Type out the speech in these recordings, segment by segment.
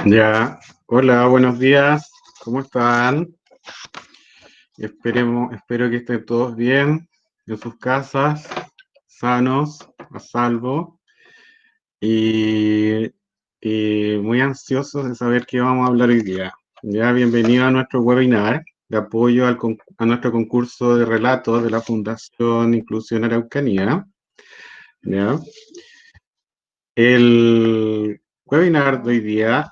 Ya, hola, buenos días, ¿cómo están? Espero que estén todos bien en sus casas, sanos, a salvo y, y muy ansiosos de saber qué vamos a hablar hoy día. Ya, bienvenido a nuestro webinar de apoyo a nuestro concurso de relatos de la Fundación Inclusión Araucanía. Ya. El webinar de hoy día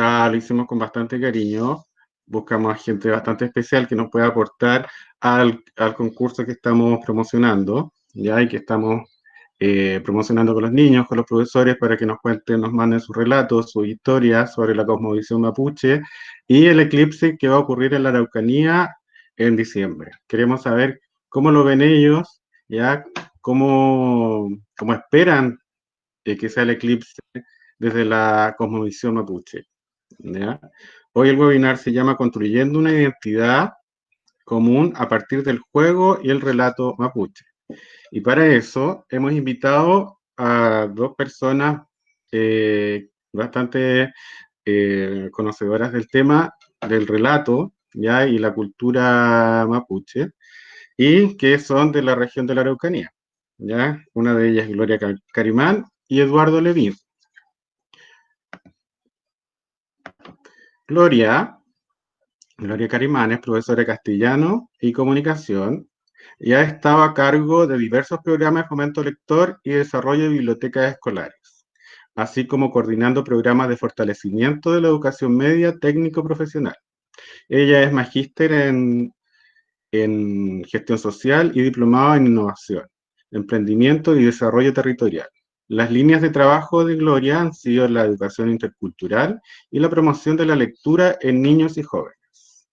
lo hicimos con bastante cariño. Buscamos a gente bastante especial que nos pueda aportar al concurso que estamos promocionando, ya, y que estamos promocionando con los niños, con los profesores, para que nos cuenten, nos manden sus relatos, sus historias sobre la cosmovisión mapuche y el eclipse que va a ocurrir en la Araucanía en diciembre. Queremos saber cómo lo ven ellos, ya, cómo esperan que sea el eclipse desde la cosmovisión mapuche. ¿Ya? Hoy el webinar se llama Construyendo una identidad común a partir del juego y el relato mapuche. Y para eso hemos invitado a dos personas bastante conocedoras del tema del relato, ¿ya? Y la cultura mapuche, y que son de la región de la Araucanía. ¿Ya? Una de ellas es Gloria Carimán y Eduardo Levín. Gloria Carimán es profesora de castellano y comunicación y ha estado a cargo de diversos programas de fomento lector y desarrollo de bibliotecas escolares, así como coordinando programas de fortalecimiento de la educación media técnico-profesional. Ella es magíster en gestión social y diplomado en innovación, emprendimiento y desarrollo territorial. Las líneas de trabajo de Gloria han sido la educación intercultural y la promoción de la lectura en niños y jóvenes.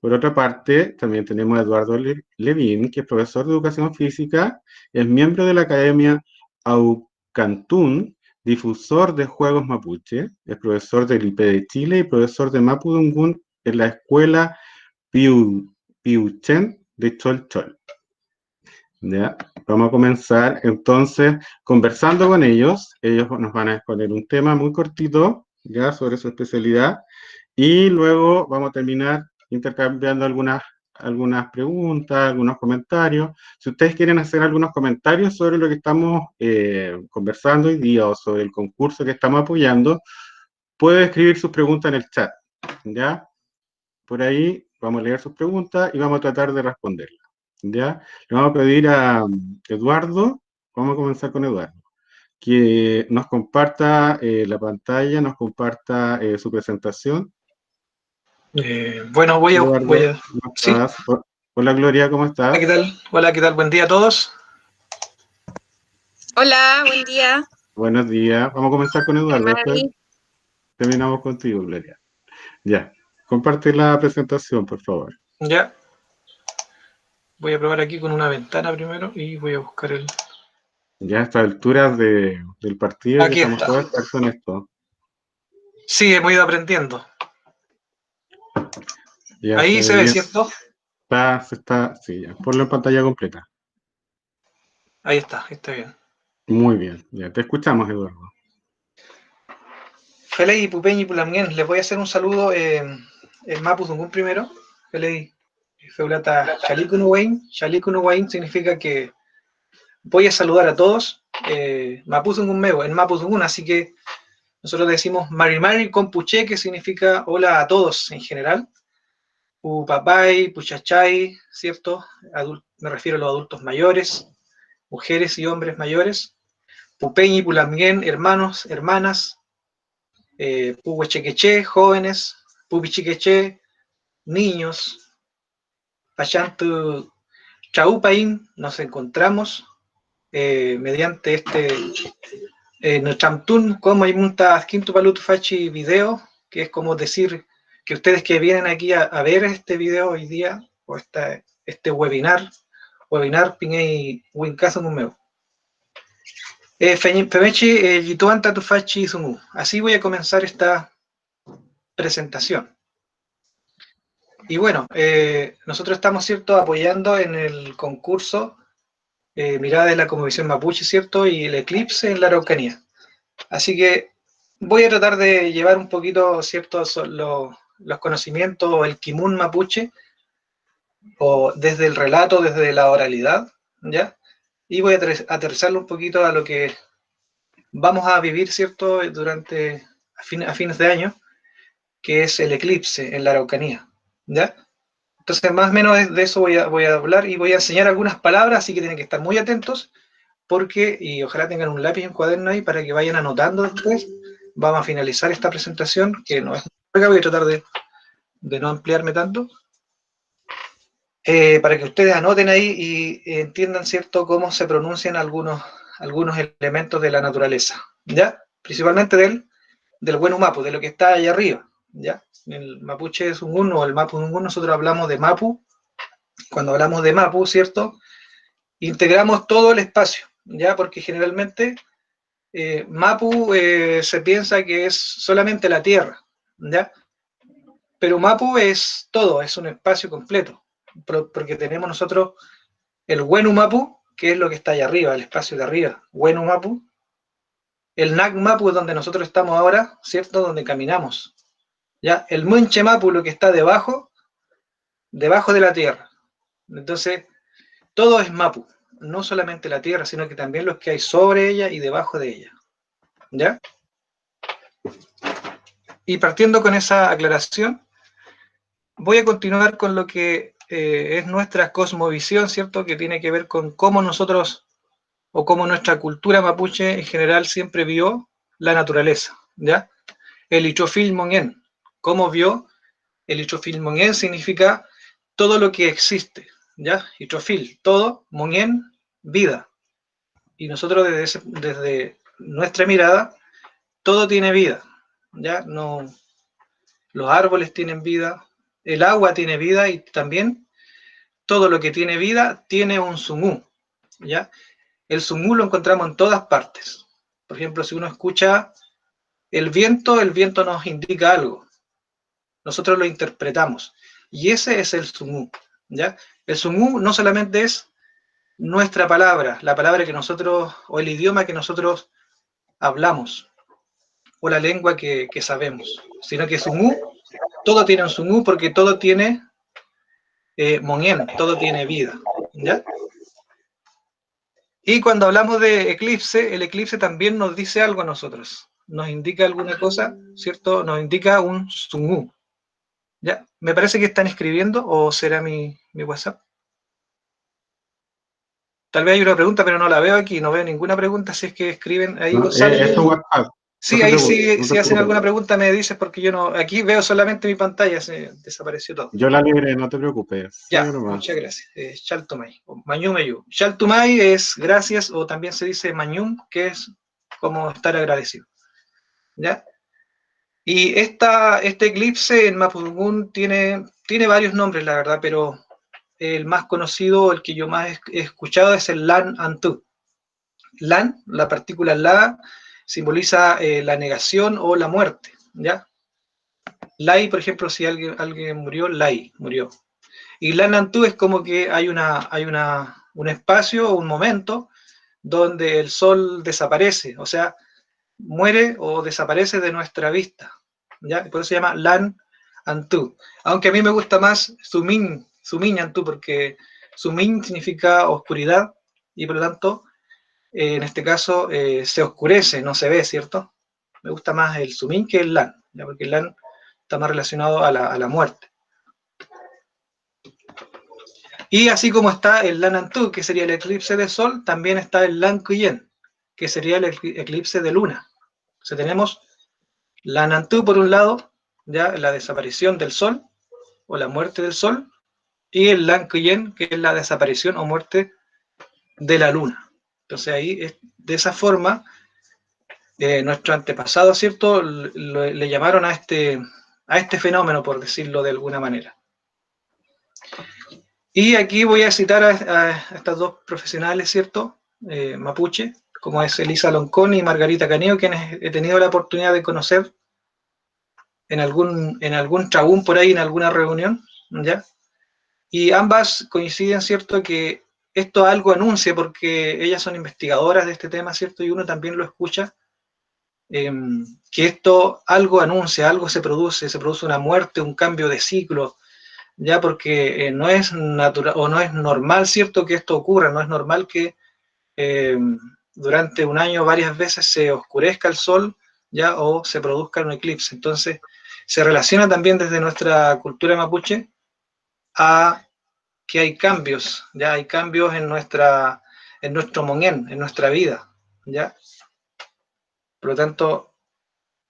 Por otra parte, también tenemos a Eduardo Levín, que es profesor de educación física, es miembro de la Academia Aucantún, difusor de juegos mapuche, es profesor del IP de Chile y profesor de Mapudungún en la escuela Piuchen de Cholchol. ¿Ya? Vamos a comenzar entonces conversando con ellos. Ellos nos van a exponer un tema muy cortito, ya, sobre su especialidad, y luego vamos a terminar intercambiando algunas preguntas, algunos comentarios. Si ustedes quieren hacer algunos comentarios sobre lo que estamos conversando hoy día o sobre el concurso que estamos apoyando, pueden escribir sus preguntas en el chat, ¿ya? Por ahí vamos a leer sus preguntas y vamos a tratar de responderlas, ¿ya? Le vamos a pedir a Eduardo, vamos a comenzar con Eduardo, que nos comparta la pantalla, nos comparta su presentación. Bueno, Eduardo, ¿cómo ¿sí? estás? Hola Gloria, ¿cómo Hola, estás? ¿qué tal? Hola, ¿qué tal? Buen día a todos. Hola, buen día. Buenos días. Vamos a comenzar con Eduardo, después Mari. terminamos contigo, Gloria. Ya, comparte la presentación, por favor. Ya. Voy a probar aquí con una ventana primero y voy a buscar el... Ya a estas alturas del partido, ya Aquí estamos está. todos expertos en esto. Sí, hemos ido aprendiendo. Ya se Ahí ve se ve, bien. ¿cierto? Sí, ya. Ponlo en pantalla completa. Ahí está bien. Muy bien, ya te escuchamos, Eduardo. Felei, Pupeñi, Pulamien, les voy a hacer un saludo en Mapudungún primero. Felei, Feulata, Chalikunuwain significa que voy a saludar a todos. Mapudungún Meo, en Mapudungún, así que nosotros decimos Marimari con Puché, que significa hola a todos en general. Pupapay, Puchachay, ¿cierto? Me refiero a los adultos mayores, mujeres y hombres mayores. Pupeñi, Pulamien, hermanos, hermanas. Puhuechequeché, jóvenes. Pupichiqueché, niños. Pachantu Chaupain, nos encontramos mediante Nuchamtun, como hay munta Quinto Palut Fachi video, que es como decir que ustedes que vienen aquí a ver este video hoy día, o este webinar, Pinei Wincaso Mumeo. Femechi Yituanta Tufachi Sumu. Así voy a comenzar esta presentación. Y bueno, nosotros estamos, ¿cierto?, apoyando en el concurso Mirada de la Cosmovisión Mapuche, ¿cierto?, y el eclipse en la Araucanía. Así que voy a tratar de llevar un poquito, ¿cierto?, los conocimientos, o el Kimun mapuche, o desde el relato, desde la oralidad, ¿ya? Y voy a aterrizarlo un poquito a lo que vamos a vivir, ¿cierto?, durante, a fines de año, que es el eclipse en la Araucanía, ¿ya? Entonces, más o menos de eso voy a hablar, y voy a enseñar algunas palabras, así que tienen que estar muy atentos, porque, y ojalá tengan un lápiz y un cuaderno ahí para que vayan anotando después. Vamos a finalizar esta presentación, que no es muy larga, voy a tratar de no ampliarme tanto, para que ustedes anoten ahí y entiendan, ¿cierto?, cómo se pronuncian algunos elementos de la naturaleza, ¿ya? Principalmente del buen Mapu, de lo que está allá arriba, ¿ya? El mapuche es un o el Mapu Zungun, nosotros hablamos de Mapu. Cuando hablamos de Mapu, ¿cierto?, integramos todo el espacio, ¿ya? Porque generalmente Mapu se piensa que es solamente la tierra, ¿ya? Pero Mapu es todo, es un espacio completo, porque tenemos nosotros el Wenu Mapu, que es lo que está allá arriba, el espacio de arriba, Wenu Mapu. El Nak Mapu es donde nosotros estamos ahora, ¿cierto?, donde caminamos, ¿ya? El Munche Mapu, lo que está debajo de la tierra. Entonces, todo es Mapu, no solamente la tierra, sino que también los que hay sobre ella y debajo de ella, ¿ya? Y partiendo con esa aclaración, voy a continuar con lo que es nuestra cosmovisión, ¿cierto?, que tiene que ver con cómo nosotros, o cómo nuestra cultura mapuche en general siempre vio la naturaleza, ¿ya? El Ichofil Mongen. ¿Cómo vio? El Ichofil Mongen significa todo lo que existe, ¿ya? Ichofil, todo, Mongen, vida. Y nosotros desde nuestra mirada, todo tiene vida, ¿ya? No, los árboles tienen vida, el agua tiene vida, y también todo lo que tiene vida tiene un sumú, ¿ya? El sumú lo encontramos en todas partes. Por ejemplo, si uno escucha el viento nos indica algo. Nosotros lo interpretamos. Y ese es el sumú, ¿ya? El sumú no solamente es nuestra palabra, la palabra que nosotros, o el idioma que nosotros hablamos, o la lengua que sabemos, sino que sumú, todo tiene un sumú, porque todo tiene monien, todo tiene vida, ¿ya? Y cuando hablamos de eclipse, el eclipse también nos dice algo a nosotros, nos indica alguna cosa, ¿cierto? Nos indica un sumú, ¿ya? Me parece que están escribiendo, o será mi WhatsApp. Tal vez hay una pregunta, pero no la veo aquí, no veo ninguna pregunta. Si es que escriben ahí, No, Gonzalo. es tu WhatsApp. No Sí, te ahí preocupes, sí, no te si hacen preocupes. alguna pregunta me dices, porque yo no, aquí veo solamente mi pantalla, se desapareció todo. Yo la libré, no te preocupes. Ya, Sigue nomás. muchas gracias. Chaltumay, o Mañumeyu. Chaltumay es gracias, o también se dice Mañum, que es como estar agradecido, ¿ya? Y este eclipse en Mapudungun tiene varios nombres, la verdad, pero el más conocido, el que yo más he escuchado, es el Lan Antu. Lan, la partícula La, simboliza la negación o la muerte, ¿ya? Lai, por ejemplo, si alguien murió, Lai, murió. Y Lan Antu es como que hay un espacio o un momento donde el sol desaparece, o sea, muere o desaparece de nuestra vista, ¿ya? Por eso se llama Lan Antu. Aunque a mí me gusta más Sumin Antu, porque Sumin significa oscuridad, y por lo tanto, en este caso, se oscurece, no se ve, ¿cierto? Me gusta más el Sumin que el Lan, ¿ya? Porque el Lan está más relacionado a la muerte. Y así como está el Lan Antu, que sería el eclipse de sol, también está el Lan Kuyen, que sería el eclipse de luna. O sea, tenemos Lan Antu por un lado, ya la desaparición del sol o la muerte del sol, y el Lan Kuyen, que es la desaparición o muerte de la luna. Entonces ahí, de esa forma, nuestro antepasado, ¿cierto?, le llamaron a este fenómeno, por decirlo de alguna manera. Y aquí voy a citar a estas dos profesionales, ¿cierto?, mapuche, como es Elisa Loncón y Margarita Caneo, quienes he tenido la oportunidad de conocer en algún trabún por ahí, en alguna reunión, ¿ya? Y ambas coinciden, ¿cierto?, que esto algo anuncia, porque ellas son investigadoras de este tema, ¿cierto?, y uno también lo escucha que esto algo anuncia, algo se produce una muerte, un cambio de ciclo, ya porque no es natural o no es normal, ¿cierto?, que esto ocurra, no es normal que durante un año varias veces se oscurezca el sol, ya, o se produzca un eclipse. Entonces, se relaciona también desde nuestra cultura mapuche a que hay cambios, ya hay cambios en nuestro monén, en nuestra vida, ya. Por lo tanto,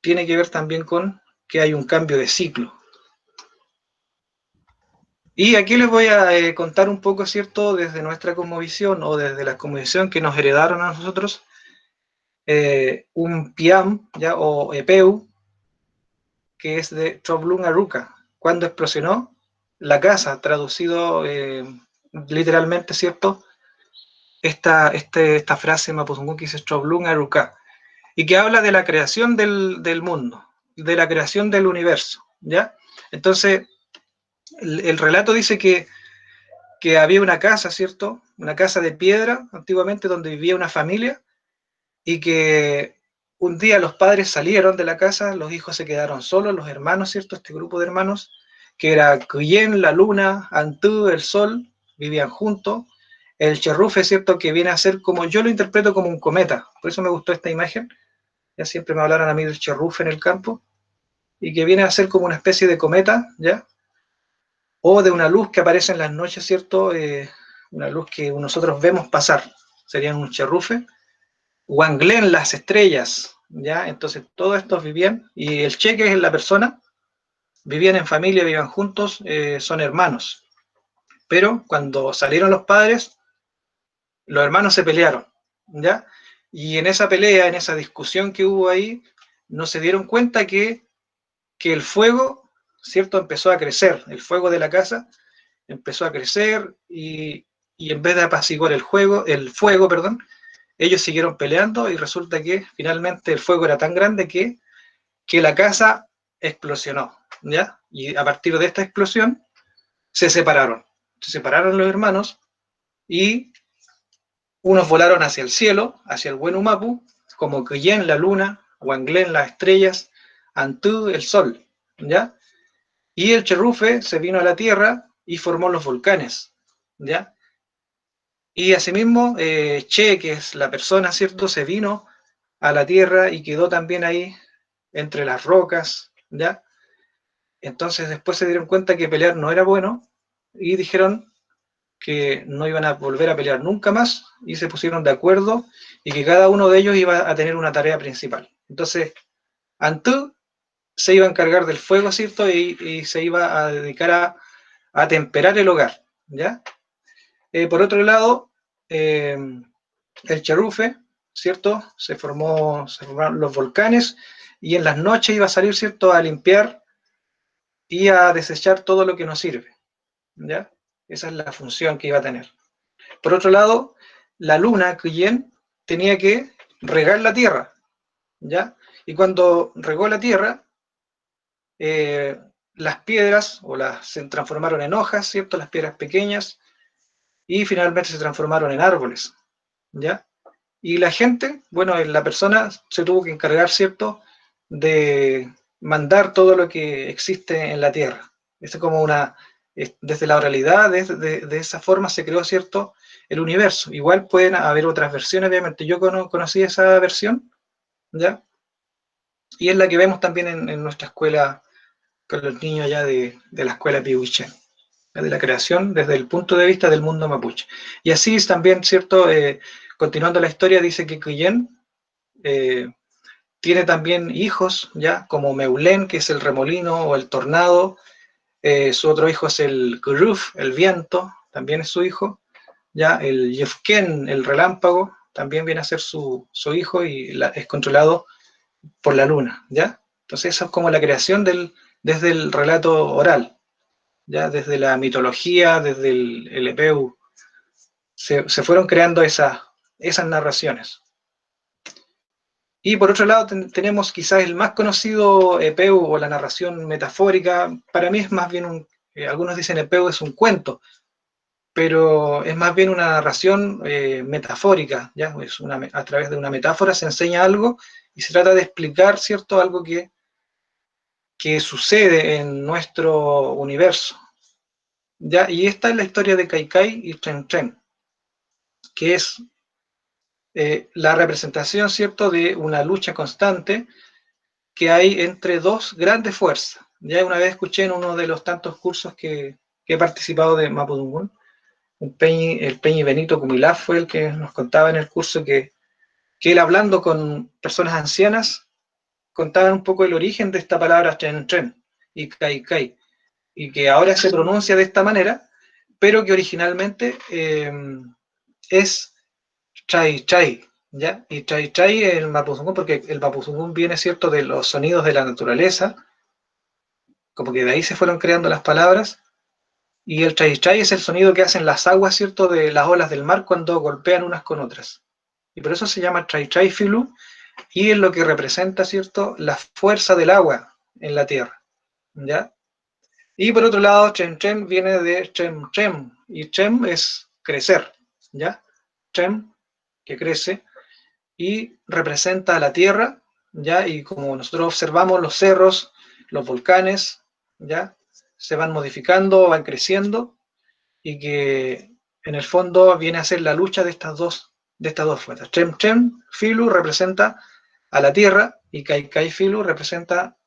tiene que ver también con que hay un cambio de ciclo. Y aquí les voy a contar un poco, ¿cierto?, desde nuestra cosmovisión o desde la cosmovisión que nos heredaron a nosotros, un piam, ¿ya?, o epeu, que es de Troblung Aruca, cuando explosionó la casa, traducido literalmente, ¿cierto?, esta frase mapuzungún que dice Troblung Aruca, y que habla de la creación del mundo, de la creación del universo, ¿ya? Entonces, el relato dice que había una casa, ¿cierto?, una casa de piedra, antiguamente, donde vivía una familia, y que un día los padres salieron de la casa, los hijos se quedaron solos, los hermanos, ¿cierto?, este grupo de hermanos, que era Cuyen, la luna, Antú, el sol, vivían juntos, el Cherrufe, ¿cierto?, que viene a ser como, yo lo interpreto como un cometa, por eso me gustó esta imagen, ya siempre me hablaron a mí del Cherrufe en el campo, y que viene a ser como una especie de cometa, ¿ya?, o de una luz que aparece en las noches, ¿cierto?, una luz que nosotros vemos pasar, serían un Cherrufe, Wanglen, las estrellas, ¿ya? Entonces todos estos vivían, y el Che, que es la persona, vivían en familia, vivían juntos, son hermanos. Pero cuando salieron los padres, los hermanos se pelearon, ¿ya? Y en esa pelea, en esa discusión que hubo ahí, no se dieron cuenta que el fuego, ¿cierto?, empezó a crecer, el fuego de la casa empezó a crecer y en vez de apaciguar el fuego, perdón, ellos siguieron peleando y resulta que finalmente el fuego era tan grande que la casa explosionó, ¿ya? Y a partir de esta explosión se separaron. Se separaron los hermanos y unos volaron hacia el cielo, hacia el buen Humapu, como Cuyen, la luna, Wanglen, las estrellas, Antú, el sol, ¿ya? Y el Cherrufe se vino a la tierra y formó los volcanes, ¿ya? Y asimismo, Che, que es la persona, ¿cierto?, se vino a la tierra y quedó también ahí entre las rocas, ¿ya? Entonces después se dieron cuenta que pelear no era bueno y dijeron que no iban a volver a pelear nunca más y se pusieron de acuerdo y que cada uno de ellos iba a tener una tarea principal. Entonces, Antú se iba a encargar del fuego, ¿cierto? Y se iba a dedicar a temperar el hogar, ¿ya? Por otro lado, el Cherrufe, ¿cierto? Se formaron los volcanes y en las noches iba a salir, ¿cierto?, a limpiar y a desechar todo lo que no sirve, ¿ya? Esa es la función que iba a tener. Por otro lado, la luna, Cuyen, tenía que regar la tierra, ¿ya? Y cuando regó la tierra, las piedras se transformaron en hojas, ¿cierto?, las piedras pequeñas, y finalmente se transformaron en árboles, ¿ya? Y la gente, bueno, la persona se tuvo que encargar, ¿cierto?, de mandar todo lo que existe en la Tierra. Es como desde la oralidad, de esa forma se creó, ¿cierto?, el universo. Igual pueden haber otras versiones, obviamente. Yo conocí esa versión, ¿ya? Y es la que vemos también en nuestra escuela, con los niños allá de la escuela Pihuichen, de la creación desde el punto de vista del mundo mapuche. Y así es también, ¿cierto?, continuando la historia, dice que Cuyen tiene también hijos, ya, como Meulén, que es el remolino o el tornado, su otro hijo es el Kuruf, el viento, también es su hijo, ya, el Yefken, el relámpago, también viene a ser su hijo y es controlado por la luna, ya. Entonces eso es como la creación desde el relato oral, ya, desde la mitología, desde el Epeu, se fueron creando esas narraciones. Y por otro lado tenemos quizás el más conocido Epeu o la narración metafórica. Para mí es más bien algunos dicen Epeu es un cuento, pero es más bien una narración metafórica, ¿ya? A través de una metáfora se enseña algo y se trata de explicar, ¿cierto?, algo que sucede en nuestro universo, ¿ya? Y esta es la historia de Kai Kai y Tren Tren, que es la representación, ¿cierto?, de una lucha constante que hay entre dos grandes fuerzas. Ya una vez escuché en uno de los tantos cursos que he participado de Mapudungun, el Peñi Benito Cumilaf fue el que nos contaba en el curso que él, hablando con personas ancianas, contaban un poco el origen de esta palabra Tren Tren y Kai Kai, y que ahora se pronuncia de esta manera, pero que originalmente es Chai Chai, ¿ya? Y Chai Chai es el Mapuzungún, porque el Mapuzungún viene, ¿cierto?, de los sonidos de la naturaleza, como que de ahí se fueron creando las palabras, y el Chai Chai es el sonido que hacen las aguas, ¿cierto?, de las olas del mar cuando golpean unas con otras. Y por eso se llama Chai Chai Filu, y es lo que representa, ¿cierto?, la fuerza del agua en la tierra, ¿ya? Y por otro lado, Chem Chem viene de Chem Chem, y Chem es crecer, ¿ya? Chem, que crece, y representa a la tierra, ¿ya? Y como nosotros observamos los cerros, los volcanes, ¿ya?, se van modificando, van creciendo, y que en el fondo viene a ser la lucha de estas dos fuerzas. Chem Chem Filu representa a la tierra, y Kai Kai Filu representa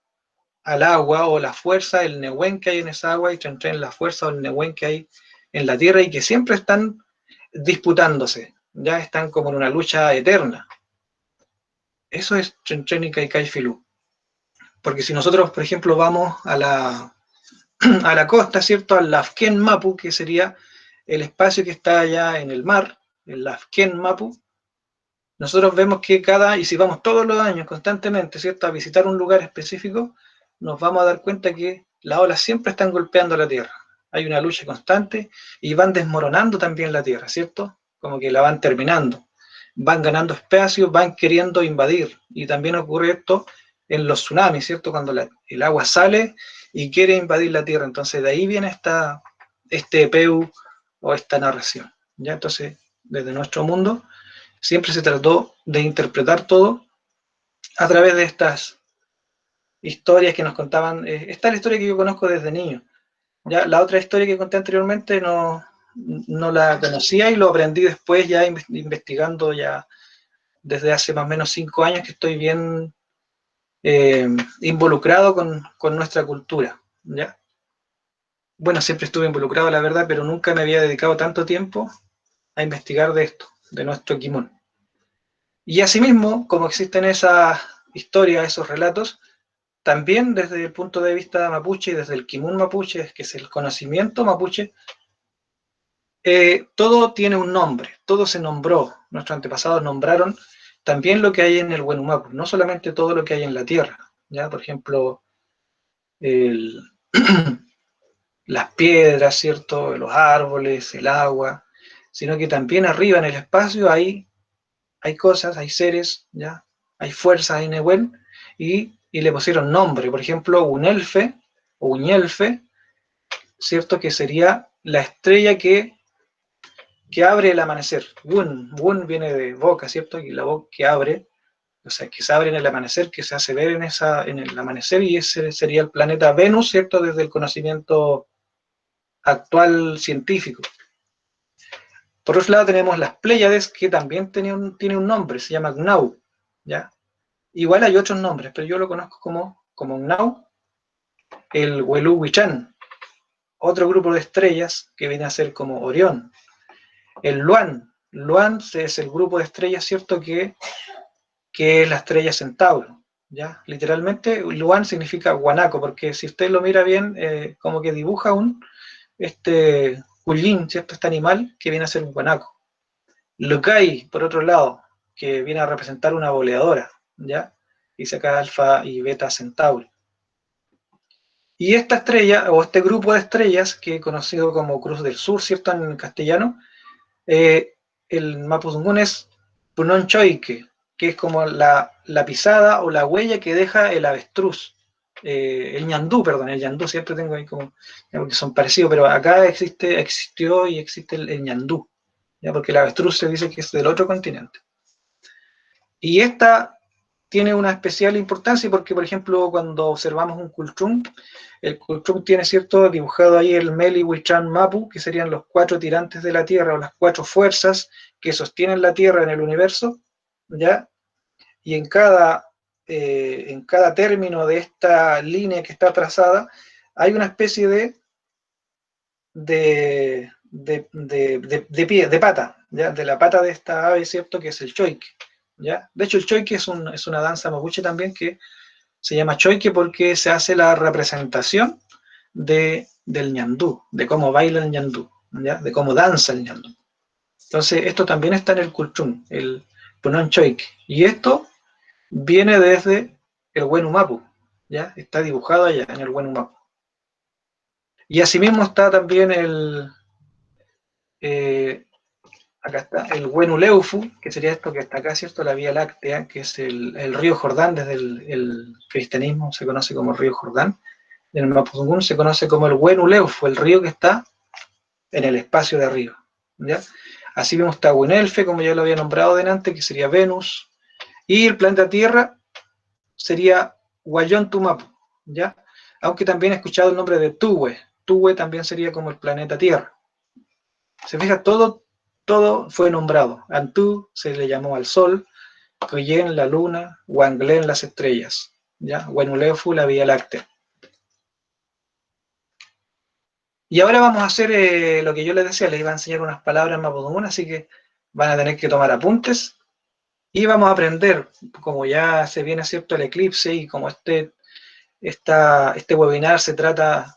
al agua o la fuerza, el Nehuen que hay en esa agua, y Chem Chem la fuerza o el Nehuen que hay en la tierra, y que siempre están disputándose, ya están como en una lucha eterna. Eso es Chem Chem y Kai Kai Filu. Porque si nosotros, por ejemplo, vamos a la costa, ¿cierto?, al Lafken Mapu, que sería el espacio que está allá en el mar, el Lafken Mapu, nosotros vemos que y si vamos todos los años constantemente, ¿cierto?, a visitar un lugar específico, nos vamos a dar cuenta que las olas siempre están golpeando la tierra. Hay una lucha constante y van desmoronando también la tierra, ¿cierto? Como que la van terminando. Van ganando espacio, van queriendo invadir. Y también ocurre esto en los tsunamis, ¿cierto? Cuando el agua sale y quiere invadir la tierra. Entonces de ahí viene este peu o esta narración, ¿ya? Entonces, desde nuestro mundo, siempre se trató de interpretar todo a través de estas historias que nos contaban. Esta es la historia que yo conozco desde niño. Ya, la otra historia que conté anteriormente no la conocía y lo aprendí después ya investigando ya desde hace más o menos 5 años que estoy bien involucrado con nuestra cultura, ¿ya? Bueno, siempre estuve involucrado, la verdad, pero nunca me había dedicado tanto tiempo a investigar de esto, de nuestro Kimun. Y asimismo, como existen esas historias, esos relatos, también desde el punto de vista mapuche y desde el Kimun mapuche, que es el conocimiento mapuche, todo tiene un nombre, todo se nombró, nuestros antepasados nombraron también lo que hay en el Wenumapu, no solamente todo lo que hay en la tierra, ¿ya? Por ejemplo, las piedras, ¿cierto?, los árboles, el agua, sino que también arriba en el espacio hay cosas, hay seres, ¿ya? Hay fuerzas, hay Nehuen, y le pusieron nombre. Por ejemplo, Unelfe o Uñelfe, ¿cierto?, que sería la estrella que abre el amanecer. Wun viene de boca, ¿cierto? Y la boca que abre, o sea, que se abre en el amanecer, que se hace ver en el amanecer, y ese sería el planeta Venus, ¿cierto?, desde el conocimiento actual científico. Por otro lado tenemos las Pléyades, que también tiene un nombre, se llama Gnau, ¿ya? Igual hay otros nombres, pero yo lo conozco como Gnau. El Huelu Huichan, otro grupo de estrellas que viene a ser como Orión. El Luan es el grupo de estrellas, ¿cierto?, que es la estrella Centauro, ¿ya? Literalmente, Luan significa guanaco, porque si usted lo mira bien, como que dibuja Cullín, ¿cierto?, este animal que viene a ser un guanaco. Lucay, por otro lado, que viene a representar una boleadora, ¿ya? Dice acá Alfa y Beta Centauri. Y esta estrella, o este grupo de estrellas, que he conocido como Cruz del Sur, ¿cierto?, en castellano, el Mapudungun es Punon Choike, que es como la pisada o la huella que deja el avestruz. El ñandú, siempre tengo ahí como que son parecidos, pero acá existió y existe el ñandú, ¿ya? Porque el avestruz se dice que es del otro continente. Y esta tiene una especial importancia porque, por ejemplo, cuando observamos un Kultrum, el Kultrum tiene, ¿cierto?, dibujado ahí el Meli, Wichan, Mapu, que serían los 4 tirantes de la Tierra o las 4 fuerzas que sostienen la Tierra en el universo, ¿ya? Y en cada término de esta línea que está trazada hay una especie de pata, ¿ya? De la pata de esta ave, ¿cierto?, que es el choique, ¿ya? De hecho, el choique es una danza mapuche también que se llama choique porque se hace la representación del ñandú, de cómo baila el ñandú, ¿ya? De cómo danza el ñandú. Entonces, esto también está en el Kultrum, el Punon choique. Y esto viene desde el Wenu Mapu, ¿ya? Está dibujado allá en el Wenu Mapu. Y asimismo está también acá está el Wenu Leufu, que sería esto que está acá, ¿cierto? La Vía Láctea, que es el río Jordán, desde el cristianismo se conoce como río Jordán. En el Mapudungún se conoce como el Wenu Leufu, el río que está en el espacio de arriba, ¿ya? Así vemos está Winelfe, como ya lo había nombrado delante, que sería Venus, y el planeta Tierra sería Wayón Tumapu, ¿ya? Aunque también he escuchado el nombre de Tuwe. Tuwe también sería como el planeta Tierra. Se fija, todo fue nombrado. Antú se le llamó al Sol, Coyen la Luna, Wanglen las estrellas, ¿ya? Wenuleofu la Vía Láctea. Y ahora vamos a hacer lo que yo les decía, les iba a enseñar unas palabras en mapudungún, así que van a tener que tomar apuntes. Y vamos a aprender, como ya se viene, ¿cierto?, el eclipse, y como este webinar se trata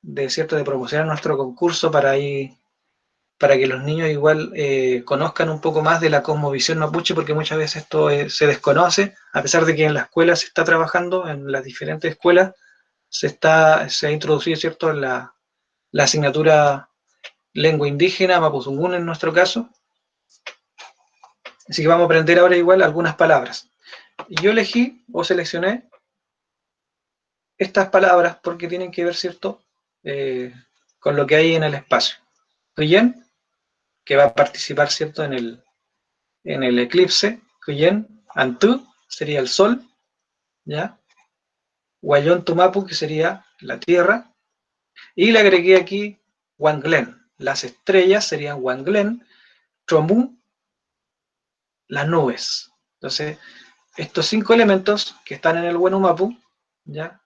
de, ¿cierto?, de promocionar nuestro concurso para que los niños igual conozcan un poco más de la cosmovisión mapuche, porque muchas veces esto se desconoce, a pesar de que en la escuela se está trabajando, en las diferentes escuelas se ha introducido, ¿cierto?, la asignatura lengua indígena, mapuzungún en nuestro caso. Así que vamos a aprender ahora igual algunas palabras. Y yo elegí o seleccioné estas palabras porque tienen que ver, ¿cierto?, con lo que hay en el espacio. Cuyen, que va a participar, ¿cierto?, en el eclipse. Cuyen, Antú, sería el sol, ¿ya? Guayón Tumapu, que sería la tierra. Y le agregué aquí Wanglen. Las estrellas serían Wanglen. Tromú, las nubes. Entonces, estos 5 elementos que están en el Wenu Mapu, ¿ya?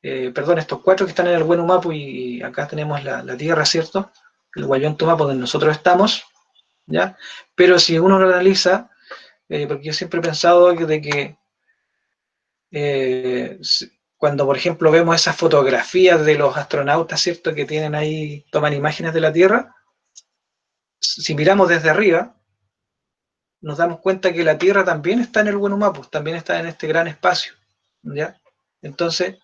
Perdón, estos 4 que están en el Wenu Mapu, y acá tenemos la Tierra, ¿cierto? El Guayón Tumapu, donde nosotros estamos, ¿ya? Pero si uno lo analiza, porque yo siempre he pensado de que cuando, por ejemplo, vemos esas fotografías de los astronautas, ¿cierto?, que tienen ahí, toman imágenes de la Tierra, si miramos desde arriba, nos damos cuenta que la Tierra también está en el Wenu Mapu, también está en este gran espacio, ¿ya? Entonces,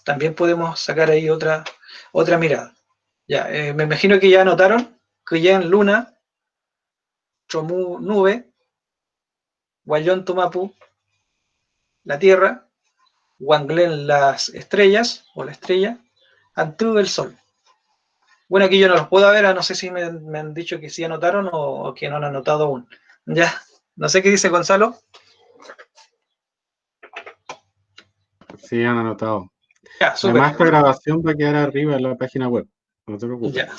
también podemos sacar ahí otra mirada. Ya, me imagino que ya anotaron que ya en Luna, Chomú nube, Guayón Tumapu la Tierra, Wanglen las estrellas o la estrella, Antú el Sol. Bueno, aquí yo no los puedo ver, no sé si me han dicho que sí anotaron o que no han anotado aún. Ya, no sé qué dice Gonzalo. Sí, han anotado. Ya, súper. Además, esta grabación va a quedar arriba en la página web. No te preocupes. Ya.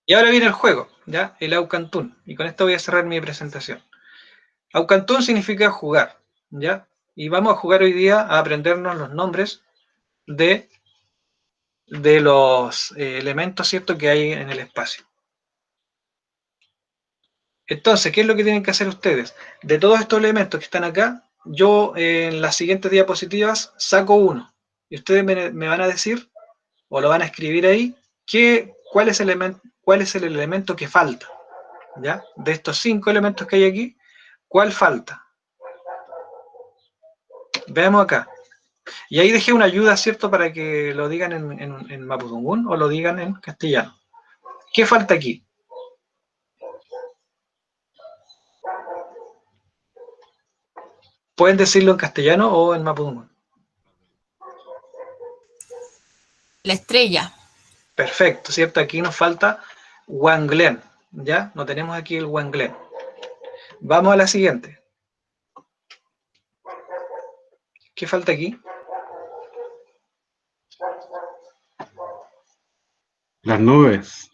Y ahora viene el juego, ¿ya? El Aucantún. Y con esto voy a cerrar mi presentación. Aucantún significa jugar, ¿ya? Y vamos a jugar hoy día a aprendernos los nombres de los elementos, ¿cierto?, que hay en el espacio. Entonces, ¿qué es lo que tienen que hacer ustedes? De todos estos elementos que están acá, yo en las siguientes diapositivas saco uno. Y ustedes me van a decir, o lo van a escribir ahí, cuál es el elemento que falta, ¿ya? De estos 5 elementos que hay aquí, ¿cuál falta? Veamos acá. Y ahí dejé una ayuda, ¿cierto?, para que lo digan en mapudungún o lo digan en castellano. ¿Qué falta aquí? Pueden decirlo en castellano o en mapudungún. La estrella. Perfecto, ¿cierto? Aquí nos falta Wanglen, ¿ya? No tenemos aquí el Wanglen. Vamos a la siguiente. ¿Qué falta aquí? Las nubes.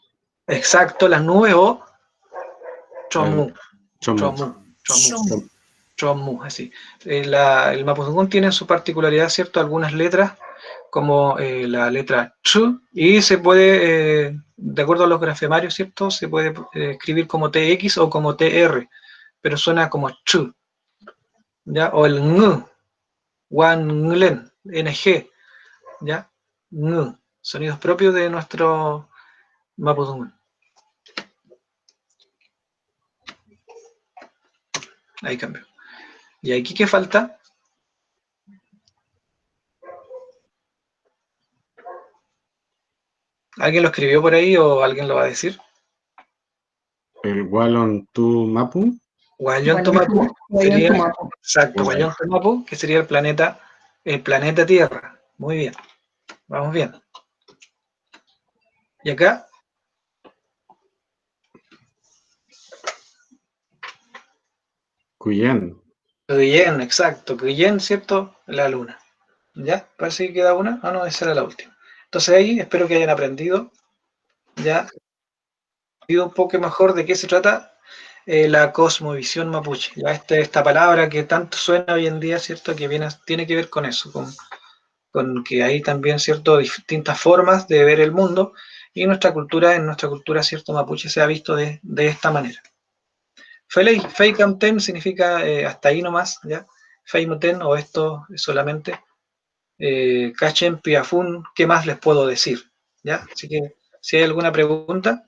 Exacto, las nubes o chomu. Chomu. Chomu, así. El mapudungún tiene en su particularidad, ¿cierto?, algunas letras, como la letra ch, y se puede, de acuerdo a los grafemarios, ¿cierto?, se puede escribir como TX o como TR, pero suena como ch, ¿ya? O el ng, wan, ng, ¿ya? Ng, sonidos propios de nuestro mapudungún. Ahí cambio. ¿Y aquí qué falta? ¿Alguien lo escribió por ahí o alguien lo va a decir? El Wallon tu Mapu. Guayón-Tumapu sería, exacto, Guayón-Tumapu, que sería el planeta Tierra. Muy bien, vamos bien. ¿Y acá? Cuyen. Cuyen, exacto, Cuyen, ¿cierto? La luna. ¿Ya? Parece que queda una. Ah, no, esa era la última. Entonces ahí espero que hayan aprendido, ya, un poco mejor de qué se trata la cosmovisión mapuche. Ya esta palabra que tanto suena hoy en día, ¿cierto? Que tiene que ver con eso, con que hay también, ¿cierto?, distintas formas de ver el mundo, y en nuestra cultura, ¿cierto?, mapuche se ha visto de esta manera. Feikamten significa hasta ahí nomás, ¿ya? Feimuten, o esto solamente. Cachen, Piafun, ¿qué más les puedo decir? ¿Ya? Así que, si hay alguna pregunta.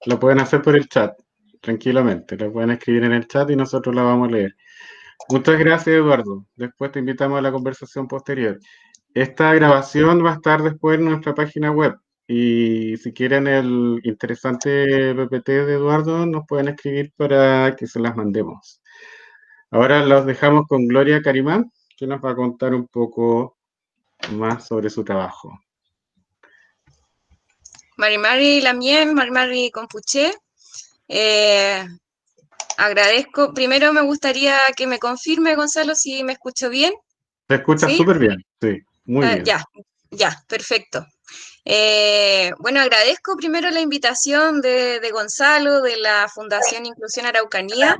Lo pueden hacer por el chat, tranquilamente. Lo pueden escribir en el chat y nosotros la vamos a leer. Muchas gracias, Eduardo. Después te invitamos a la conversación posterior. Esta grabación va a estar después en nuestra página web. Y si quieren el interesante PPT de Eduardo, nos pueden escribir para que se las mandemos. Ahora los dejamos con Gloria Carimán, que nos va a contar un poco más sobre su trabajo. Marimari Lamien, Marimari Compuché. Agradezco. Primero me gustaría que me confirme, Gonzalo, si me escucho bien. Se escucha ¿Sí? súper bien, sí, muy bien. Ya, perfecto. Bueno, agradezco primero la invitación de Gonzalo, de la Fundación Inclusión Araucanía.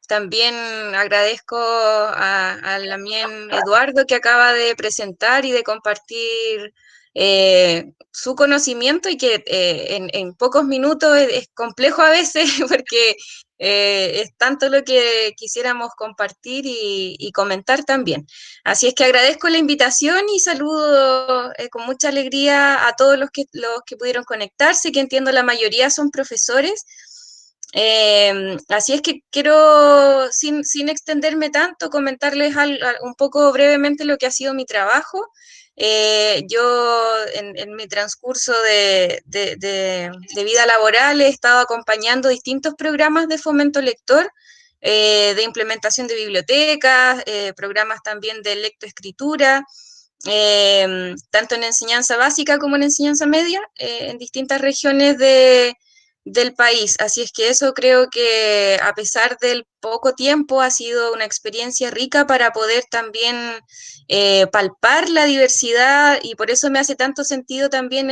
También agradezco a Lamien Eduardo, que acaba de presentar y de compartir su conocimiento, y que en pocos minutos es complejo a veces porque es tanto lo que quisiéramos compartir y comentar también. Así es que agradezco la invitación y saludo con mucha alegría a todos los que pudieron conectarse, que entiendo la mayoría son profesores. Así es que quiero, sin extenderme tanto, comentarles un poco brevemente lo que ha sido mi trabajo. Yo en mi transcurso de vida laboral he estado acompañando distintos programas de fomento lector, de implementación de bibliotecas, programas también de lectoescritura, tanto en enseñanza básica como en enseñanza media, en distintas regiones del país. Así es que eso creo que, a pesar del poco tiempo, ha sido una experiencia rica para poder también palpar la diversidad, y por eso me hace tanto sentido también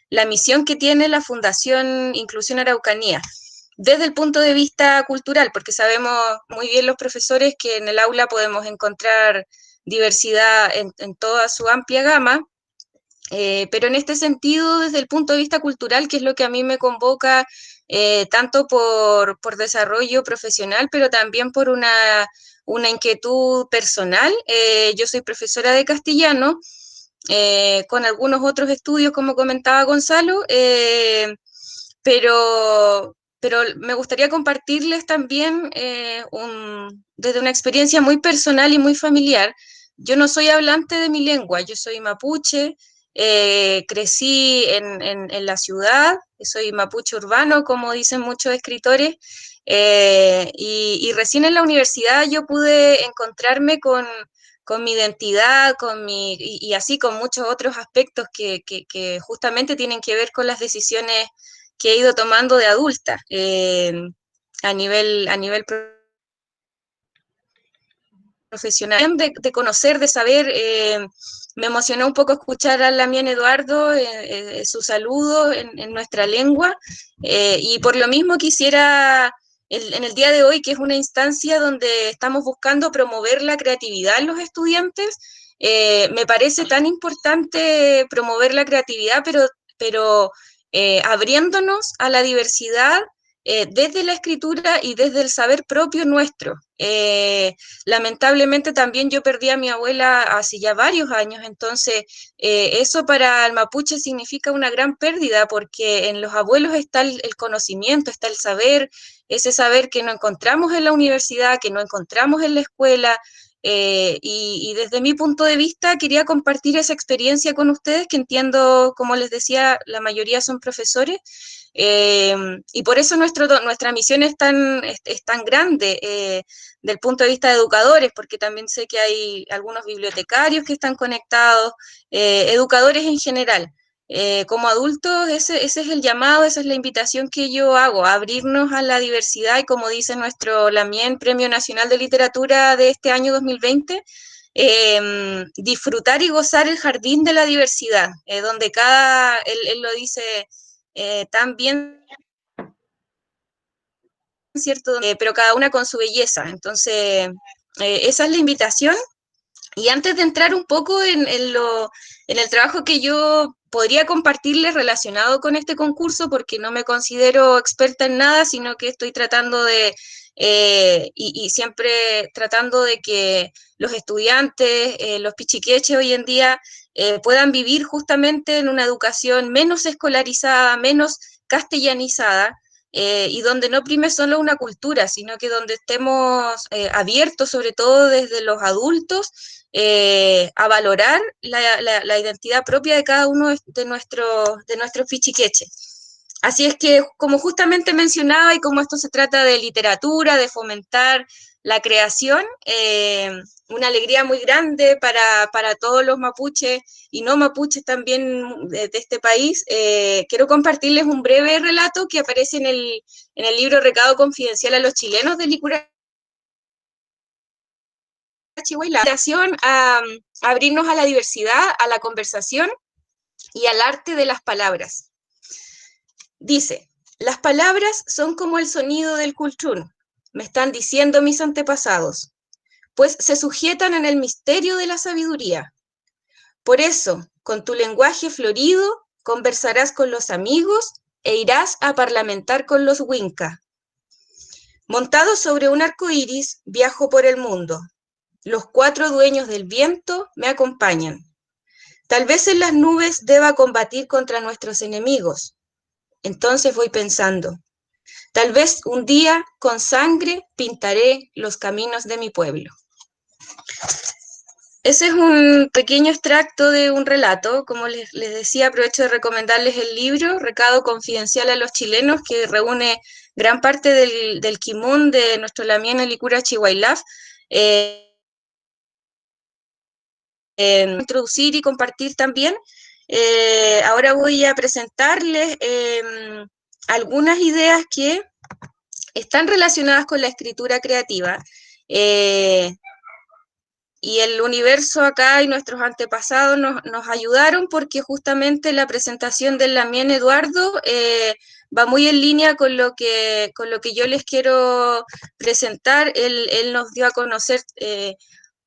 la misión que tiene la Fundación Inclusión Araucanía desde el punto de vista cultural, porque sabemos muy bien los profesores que en el aula podemos encontrar diversidad en toda su amplia gama, pero en este sentido, desde el punto de vista cultural, que es lo que a mí me convoca, tanto por desarrollo profesional, pero también por una inquietud personal. Yo soy profesora de castellano, con algunos otros estudios, como comentaba Gonzalo, pero me gustaría compartirles también desde una experiencia muy personal y muy familiar. Yo no soy hablante de mi lengua, yo soy mapuche. Crecí en la ciudad, soy mapuche urbano, como dicen muchos escritores, y recién en la universidad yo pude encontrarme con mi identidad, y así con muchos otros aspectos que justamente tienen que ver con las decisiones que he ido tomando de adulta a nivel profesional, de conocer, de saber. Me emocionó un poco escuchar a Lamien Eduardo, su saludo en nuestra lengua, y por lo mismo quisiera, en el día de hoy, que es una instancia donde estamos buscando promover la creatividad en los estudiantes, me parece tan importante promover la creatividad, pero abriéndonos a la diversidad desde la escritura y desde el saber propio nuestro. Lamentablemente también yo perdí a mi abuela hace ya varios años, entonces eso para el mapuche significa una gran pérdida, porque en los abuelos está el conocimiento, está el saber, ese saber que no encontramos en la universidad, que no encontramos en la escuela, y desde mi punto de vista quería compartir esa experiencia con ustedes, que entiendo, como les decía, la mayoría son profesores, y por eso nuestra misión es tan grande del punto de vista de educadores, porque también sé que hay algunos bibliotecarios que están conectados, educadores en general. Como adultos, ese es el llamado, esa es la invitación que yo hago, a abrirnos a la diversidad, y como dice nuestro Lamien Premio Nacional de Literatura de este año 2020, disfrutar y gozar el jardín de la diversidad, donde él lo dice tan bien, ¿cierto? Pero cada una con su belleza. Entonces, esa es la invitación. Y antes de entrar un poco en el trabajo que yo podría compartirles relacionado con este concurso, porque no me considero experta en nada, sino que estoy tratando y siempre tratando de que los estudiantes, los pichiqueches hoy en día, puedan vivir justamente en una educación menos escolarizada, menos castellanizada, y donde no prime solo una cultura, sino que donde estemos abiertos, sobre todo desde los adultos, a valorar la identidad propia de cada uno de nuestros pichiqueches. Así es que, como justamente mencionaba, y como esto se trata de literatura, de fomentar la creación, una alegría muy grande para todos los mapuches y no mapuches también de este país. Quiero compartirles un breve relato que aparece en el libro Recado Confidencial a los Chilenos de Licura Chihuahua, la invitación a abrirnos a la diversidad, a la conversación y al arte de las palabras. Dice: las palabras son como el sonido del cultrún, me están diciendo mis antepasados, pues se sujetan en el misterio de la sabiduría. Por eso, con tu lenguaje florido, conversarás con los amigos e irás a parlamentar con los Winca. Montado sobre un arco iris, viajo por el mundo. Los 4 dueños del viento me acompañan. Tal vez en las nubes deba combatir contra nuestros enemigos. Entonces voy pensando, tal vez un día con sangre pintaré los caminos de mi pueblo. Ese es un pequeño extracto de un relato. Como les decía, aprovecho de recomendarles el libro Recado Confidencial a los Chilenos, que reúne gran parte del quimún de nuestro Lamien Licura Chihuahua. Introducir y compartir también. Ahora voy a presentarles algunas ideas que están relacionadas con la escritura creativa, y el universo acá y nuestros antepasados nos ayudaron, porque justamente la presentación del Lamien Eduardo va muy en línea con lo que yo les quiero presentar. Él nos dio a conocer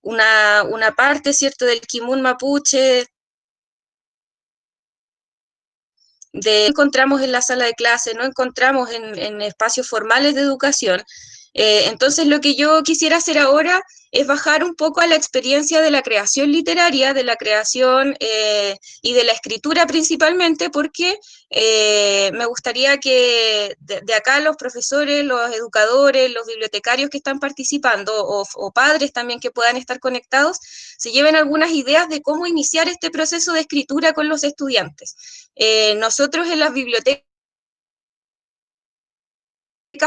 una parte, ¿cierto?, del Kimun mapuche, encontramos en la sala de clase, no encontramos en espacios formales de educación. Entonces, lo que yo quisiera hacer ahora es bajar un poco a la experiencia de la creación literaria, de la creación y de la escritura principalmente, porque me gustaría que de acá los profesores, los educadores, los bibliotecarios que están participando, o padres también que puedan estar conectados, se lleven algunas ideas de cómo iniciar este proceso de escritura con los estudiantes. Nosotros en las bibliotecas,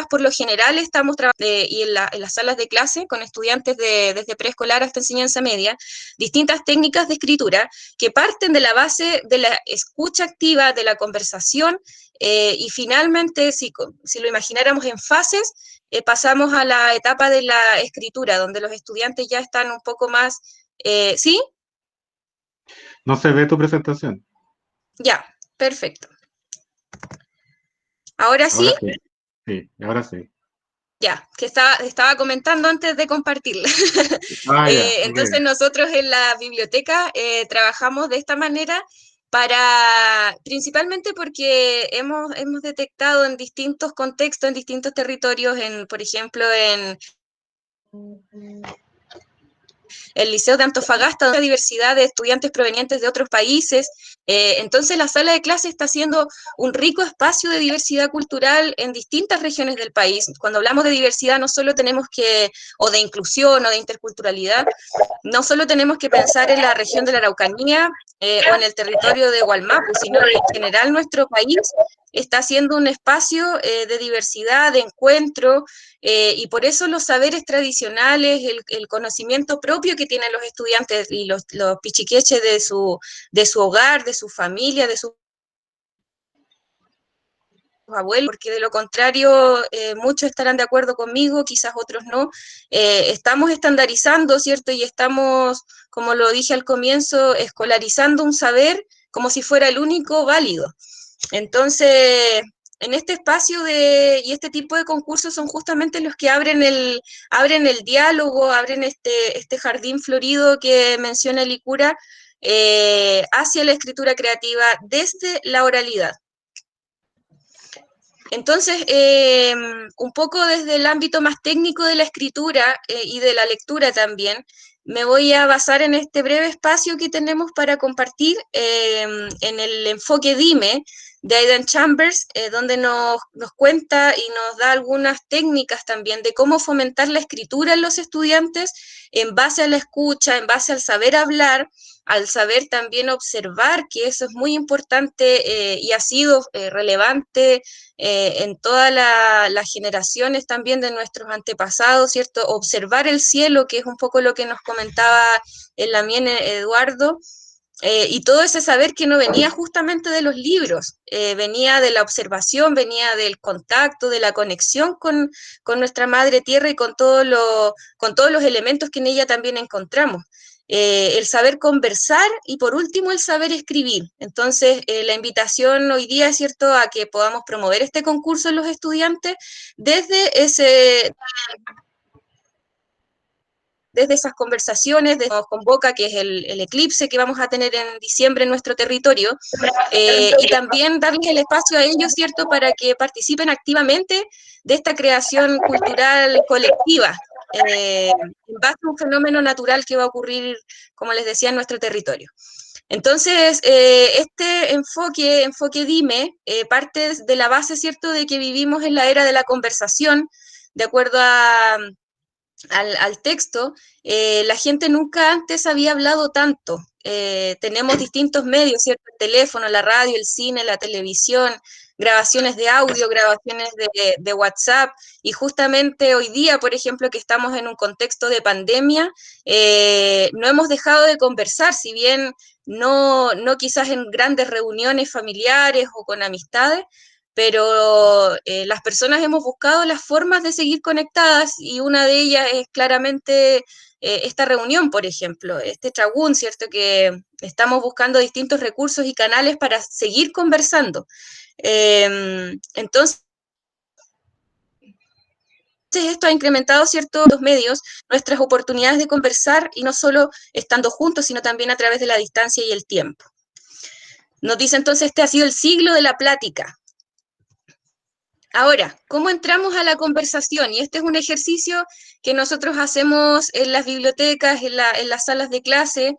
por lo general, estamos trabajando y en las salas de clase con estudiantes desde preescolar hasta enseñanza media, distintas técnicas de escritura que parten de la base de la escucha activa, de la conversación, y finalmente, si lo imagináramos en fases, pasamos a la etapa de la escritura, donde los estudiantes ya están un poco más, ¿sí? No se ve tu presentación. Ya, perfecto. ¿Ahora sí? Ahora sí. Sí, ahora sí. Ya, que estaba comentando antes de compartirla. Ah, ya, Entonces ok. nosotros en la biblioteca trabajamos de esta manera principalmente porque hemos detectado en distintos contextos, en distintos territorios, por ejemplo, en el Liceo de Antofagasta, una diversidad de estudiantes provenientes de otros países. Entonces la sala de clase está siendo un rico espacio de diversidad cultural en distintas regiones del país. Cuando hablamos de diversidad no solo o de inclusión o de interculturalidad, no solo tenemos que pensar en la región de la Araucanía o en el territorio de Gualmapu, sino que en general nuestro país está siendo un espacio de diversidad, de encuentro, y por eso los saberes tradicionales, el conocimiento propio que tienen los estudiantes y los pichiqueches de su hogar, de su familia, de sus abuelos, porque de lo contrario muchos estarán de acuerdo conmigo, quizás otros no, estamos estandarizando, ¿cierto? Y estamos, como lo dije al comienzo, escolarizando un saber como si fuera el único válido. Entonces, en este espacio y este tipo de concursos son justamente los que abren el diálogo, abren este jardín florido que menciona Licura hacia la escritura creativa desde la oralidad. Entonces, un poco desde el ámbito más técnico de la escritura y de la lectura también, me voy a basar en este breve espacio que tenemos para compartir en el enfoque Dime de Aidan Chambers, donde nos cuenta y nos da algunas técnicas también de cómo fomentar la escritura en los estudiantes en base a la escucha, en base al saber hablar, al saber también observar, que eso es muy importante y ha sido relevante en todas las generaciones también de nuestros antepasados, ¿cierto? Observar el cielo, que es un poco lo que nos comentaba en la mien Eduardo, y todo ese saber que no venía justamente de los libros, venía de la observación, venía del contacto, de la conexión con nuestra madre tierra y con todos los elementos que en ella también encontramos. El saber conversar y por último el saber escribir. Entonces, la invitación hoy día es cierto a que podamos promover este concurso en los estudiantes desde esas conversaciones, nos convoca, que es el eclipse que vamos a tener en diciembre en nuestro territorio, y también darles el espacio a ellos, ¿cierto?, para que participen activamente de esta creación cultural colectiva, en base a un fenómeno natural que va a ocurrir, como les decía, en nuestro territorio. Entonces, este enfoque Dime, parte de la base, ¿cierto?, de que vivimos en la era de la conversación, de acuerdo al texto, la gente nunca antes había hablado tanto. Tenemos distintos medios, ¿cierto? El teléfono, la radio, el cine, la televisión, grabaciones de audio, grabaciones de WhatsApp, y justamente hoy día, por ejemplo, que estamos en un contexto de pandemia, no hemos dejado de conversar, si bien no quizás en grandes reuniones familiares o con amistades, pero las personas hemos buscado las formas de seguir conectadas y una de ellas es claramente esta reunión, por ejemplo, este Tragún, ¿cierto? Que estamos buscando distintos recursos y canales para seguir conversando. Entonces, esto ha incrementado, ¿cierto?, los medios, nuestras oportunidades de conversar, y no solo estando juntos, sino también a través de la distancia y el tiempo. Nos dice entonces, este ha sido el siglo de la plática. Ahora, ¿cómo entramos a la conversación? Y este es un ejercicio que nosotros hacemos en las bibliotecas, en las salas de clase,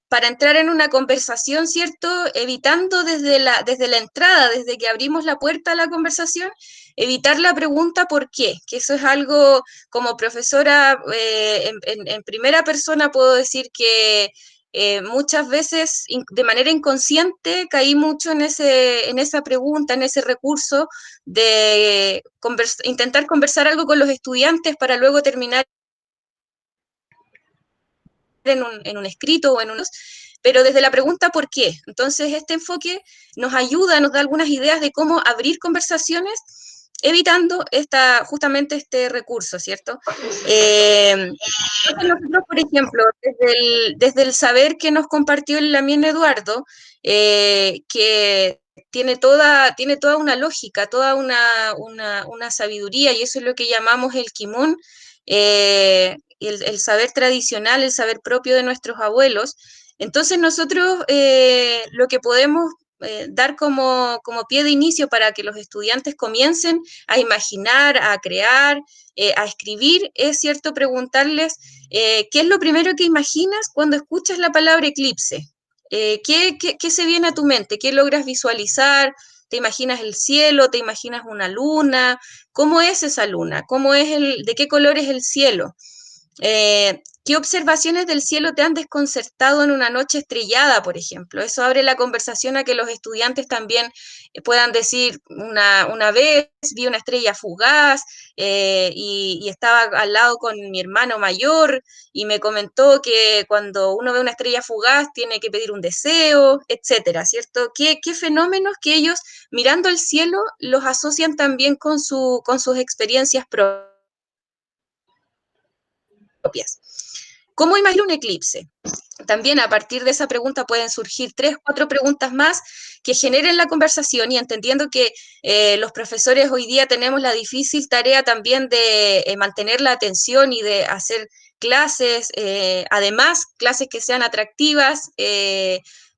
para entrar en una conversación, ¿cierto? Evitando desde la entrada, desde que abrimos la puerta a la conversación, evitar la pregunta ¿por qué? Que eso es algo, como profesora en primera persona puedo decir que muchas veces de manera inconsciente caí mucho en esa pregunta, en ese recurso de intentar conversar algo con los estudiantes para luego terminar en un escrito o en unos, pero desde la pregunta ¿por qué? Entonces, este enfoque nos ayuda, nos da algunas ideas de cómo abrir conversaciones evitando justamente este recurso, ¿cierto? Entonces nosotros, por ejemplo, desde el saber que nos compartió el Lamien Eduardo, que tiene toda una lógica, toda una sabiduría, y eso es lo que llamamos el Kimun, el saber tradicional, el saber propio de nuestros abuelos. Entonces nosotros lo que podemos dar como pie de inicio para que los estudiantes comiencen a imaginar, a crear, a escribir, es cierto preguntarles qué es lo primero que imaginas cuando escuchas la palabra eclipse. ¿Qué se viene a tu mente? ¿Qué logras visualizar? ¿Te imaginas el cielo? ¿Te imaginas una luna? ¿Cómo es esa luna? ¿De qué color es el cielo? ¿Qué observaciones del cielo te han desconcertado en una noche estrellada, por ejemplo? Eso abre la conversación a que los estudiantes también puedan decir, una vez vi una estrella fugaz y estaba al lado con mi hermano mayor y me comentó que cuando uno ve una estrella fugaz tiene que pedir un deseo, etcétera, ¿cierto? ¿Qué fenómenos que ellos, mirando el cielo, los asocian también con sus experiencias propias? ¿Cómo imagino un eclipse? También a partir de esa pregunta pueden surgir 3 o 4 preguntas más que generen la conversación, y entendiendo que los profesores hoy día tenemos la difícil tarea también de mantener la atención y de hacer clases, además clases que sean atractivas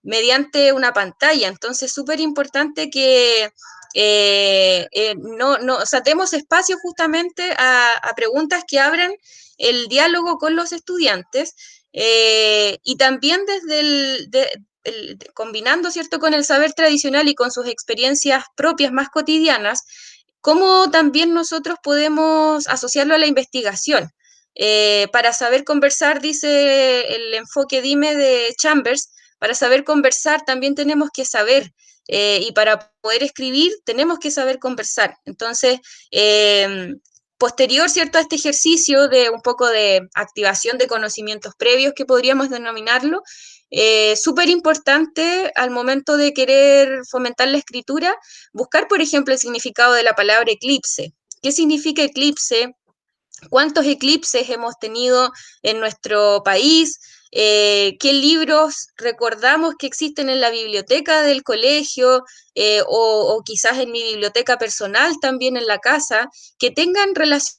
mediante una pantalla. Entonces, súper importante que o sea, demos espacio justamente a preguntas que abran el diálogo con los estudiantes, y también combinando, ¿cierto?, con el saber tradicional y con sus experiencias propias más cotidianas, cómo también nosotros podemos asociarlo a la investigación. Para saber conversar, dice el enfoque Dime de Chambers, para saber conversar también tenemos que saber, y para poder escribir tenemos que saber conversar. Entonces, posterior, ¿cierto?, a este ejercicio de un poco de activación de conocimientos previos, que podríamos denominarlo, súper importante al momento de querer fomentar la escritura, buscar, por ejemplo, el significado de la palabra eclipse. ¿Qué significa eclipse? ¿Cuántos eclipses hemos tenido en nuestro país? ¿Qué libros recordamos que existen en la biblioteca del colegio, o quizás en mi biblioteca personal también en la casa, que tengan relación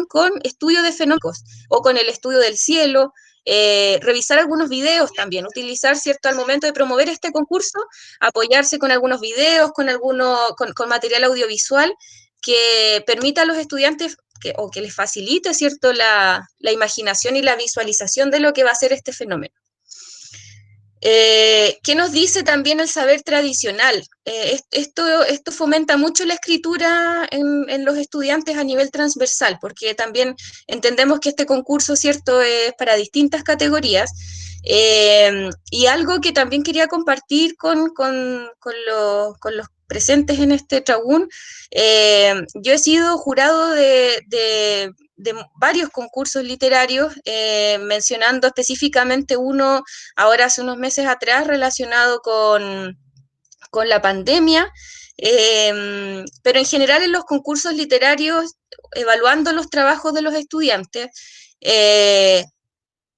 con estudio de fenómenos o con el estudio del cielo? Revisar algunos videos también, utilizar, ¿cierto?, al momento de promover este concurso, apoyarse con algunos videos, con material audiovisual que permita a los estudiantes o que les facilite, ¿cierto?, la imaginación y la visualización de lo que va a ser este fenómeno. ¿Qué nos dice también el saber tradicional? Esto fomenta mucho la escritura en los estudiantes a nivel transversal, porque también entendemos que este concurso, ¿cierto?, es para distintas categorías. Y algo que también quería compartir con los presentes en este trabún, yo he sido jurado de varios concursos literarios, mencionando específicamente uno ahora hace unos meses atrás relacionado con la pandemia, pero en general en los concursos literarios, evaluando los trabajos de los estudiantes,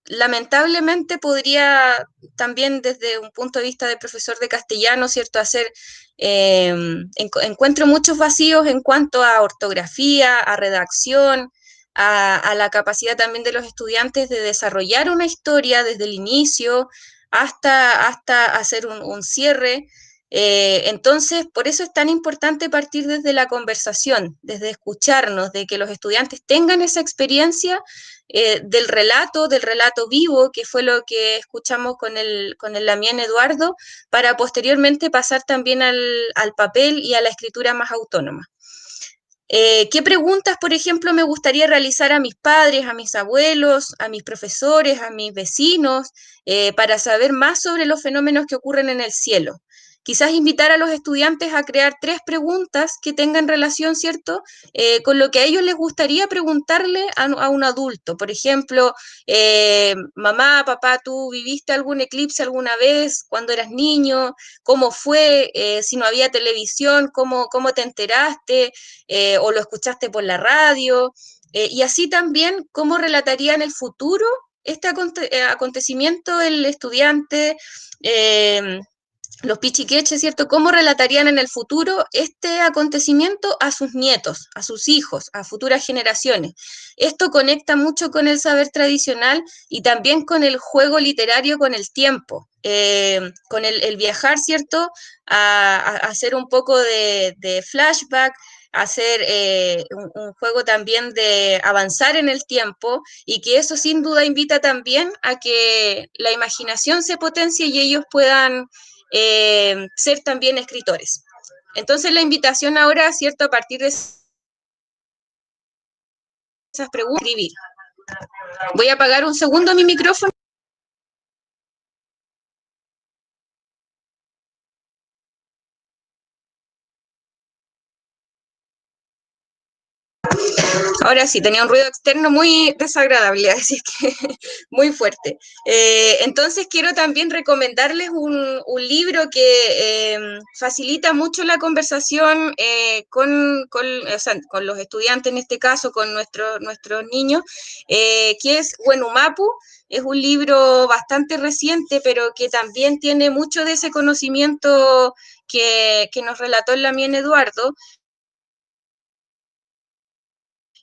lamentablemente podría también desde un punto de vista de profesor de castellano, ¿cierto?, encuentro muchos vacíos en cuanto a ortografía, a redacción, a la capacidad también de los estudiantes de desarrollar una historia desde el inicio hasta hacer un cierre. Entonces, por eso es tan importante partir desde la conversación, desde escucharnos, de que los estudiantes tengan esa experiencia del relato vivo, que fue lo que escuchamos con el Lamien Eduardo, para posteriormente pasar también al papel y a la escritura más autónoma. ¿Qué preguntas, por ejemplo, me gustaría realizar a mis padres, a mis abuelos, a mis profesores, a mis vecinos, para saber más sobre los fenómenos que ocurren en el cielo? quizás invitar a los estudiantes a crear 3 preguntas que tengan relación, ¿cierto?, con lo que a ellos les gustaría preguntarle a un adulto. Por ejemplo, mamá, papá, ¿tú viviste algún eclipse alguna vez cuando eras niño? ¿Cómo fue? Si no había televisión, ¿cómo te enteraste? ¿O lo escuchaste por la radio? Y así también, ¿cómo relataría en el futuro este acontecimiento el estudiante? Los pichiqueches, ¿cierto? ¿Cómo relatarían en el futuro este acontecimiento a sus nietos, a sus hijos, a futuras generaciones? Esto conecta mucho con el saber tradicional y también con el juego literario con el tiempo, con el viajar, ¿cierto? A hacer un poco de flashback, hacer un juego también de avanzar en el tiempo, y que eso sin duda invita también a que la imaginación se potencie y ellos puedan ser también escritores. Entonces la invitación ahora, ¿cierto?, a partir de esas preguntas, escribir. Voy a apagar un segundo mi micrófono. Ahora sí, tenía un ruido externo muy desagradable, así que muy fuerte. Entonces quiero también recomendarles un libro que facilita mucho la conversación o sea, con los estudiantes, en este caso, con nuestros niños, que es Wenumapu. Es un libro bastante reciente, pero que también tiene mucho de ese conocimiento que nos relató el Lamien Eduardo,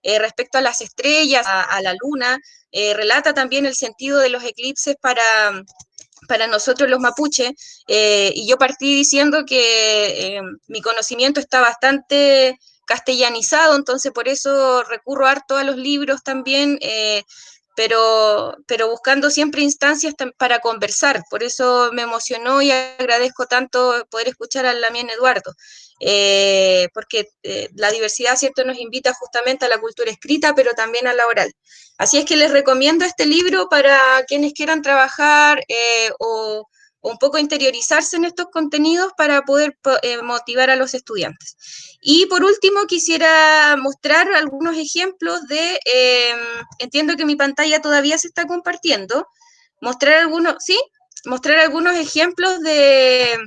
respecto a las estrellas, a la luna, relata también el sentido de los eclipses para nosotros los mapuches, y yo partí diciendo que mi conocimiento está bastante castellanizado, entonces por eso recurro harto a los libros también, pero buscando siempre instancias para conversar. Por eso me emocionó y agradezco tanto poder escuchar al Lamien Eduardo, porque la diversidad, ¿cierto?, nos invita justamente a la cultura escrita, pero también a la oral. Así es que les recomiendo este libro para quienes quieran trabajar o un poco interiorizarse en estos contenidos para poder motivar a los estudiantes. Y por último, quisiera mostrar algunos ejemplos entiendo que mi pantalla todavía se está compartiendo, mostrar algunos ejemplos de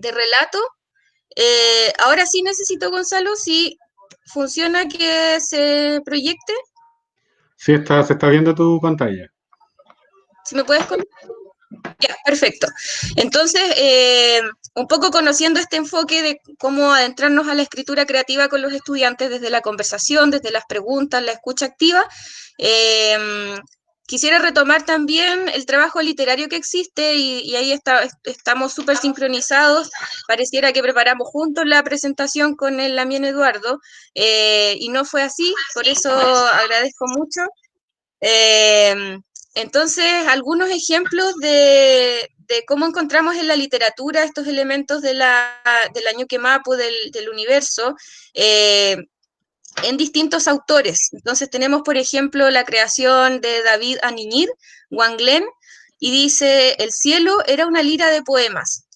relato. Ahora sí necesito, Gonzalo, si funciona que se proyecte. Sí, se está viendo tu pantalla. ¿Si me puedes contar? Ya, perfecto. Entonces, un poco conociendo este enfoque de cómo adentrarnos a la escritura creativa con los estudiantes desde la conversación, desde las preguntas, la escucha activa, quisiera retomar también el trabajo literario que existe y ahí estamos súper sincronizados. Pareciera que preparamos juntos la presentación con el Lamien Eduardo, y no fue así, por eso agradezco mucho. Entonces, algunos ejemplos de cómo encontramos en la literatura estos elementos del Ñuque Mapu, del universo, en distintos autores. Entonces tenemos, por ejemplo, la creación de David Aniñir, Wanglen, y dice: el cielo era una lira de poemas.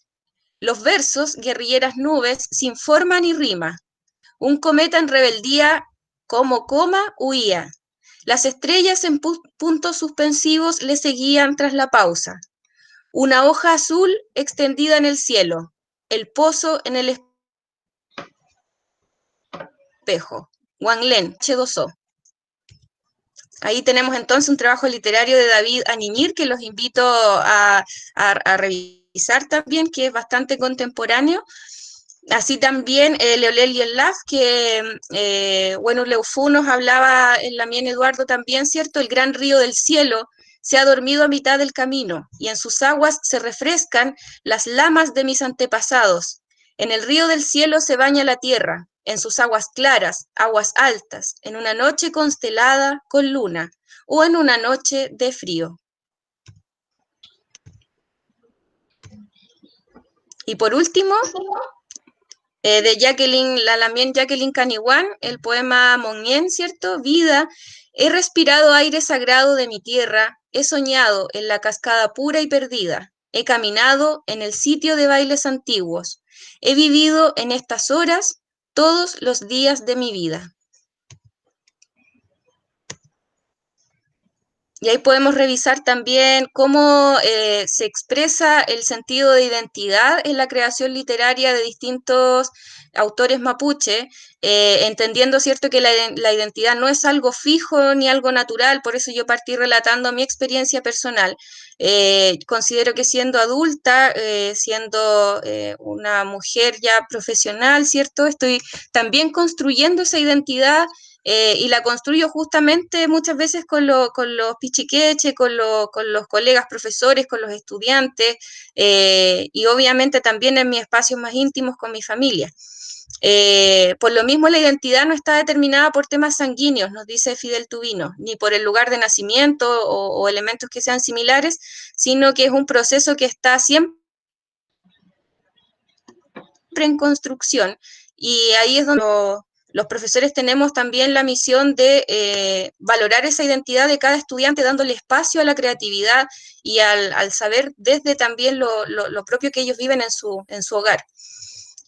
Los versos, guerrilleras nubes, sin forma ni rima. Un cometa en rebeldía, como coma, huía. Las estrellas en puntos suspensivos le seguían tras la pausa. Una hoja azul extendida en el cielo. El pozo en el espejo. Wanglen, H2O. Ahí tenemos entonces un trabajo literario de David Aniñir que los invito a revisar también, que es bastante contemporáneo. Así también Leolel Yelaf, que bueno, Leufú nos hablaba en Lamien Eduardo también, ¿cierto? El gran río del cielo se ha dormido a mitad del camino y en sus aguas se refrescan las lamas de mis antepasados. En el río del cielo se baña la tierra, en sus aguas claras, aguas altas, en una noche constelada con luna o en una noche de frío. Y por último, de Lamien Jacqueline Caniguán, el poema Monien, ¿cierto? Vida, he respirado aire sagrado de mi tierra, he soñado en la cascada pura y perdida, he caminado en el sitio de bailes antiguos, he vivido en estas horas todos los días de mi vida. Y ahí podemos revisar también cómo se expresa el sentido de identidad en la creación literaria de distintos autores mapuche, entendiendo, ¿cierto?, que la identidad no es algo fijo ni algo natural, por eso yo partí relatando mi experiencia personal. Considero que siendo adulta, siendo una mujer ya profesional, ¿cierto?, estoy también construyendo esa identidad. Y la construyo justamente muchas veces con los pichiqueches, con los colegas profesores, con los estudiantes, y obviamente también en mis espacios más íntimos con mi familia. Por lo mismo, la identidad no está determinada por temas sanguíneos, nos dice Fidel Tubino, ni por el lugar de nacimiento o elementos que sean similares, sino que es un proceso que está siempre en construcción, y ahí es donde los profesores tenemos también la misión de valorar esa identidad de cada estudiante, dándole espacio a la creatividad y al saber desde también lo propio que ellos viven en su hogar.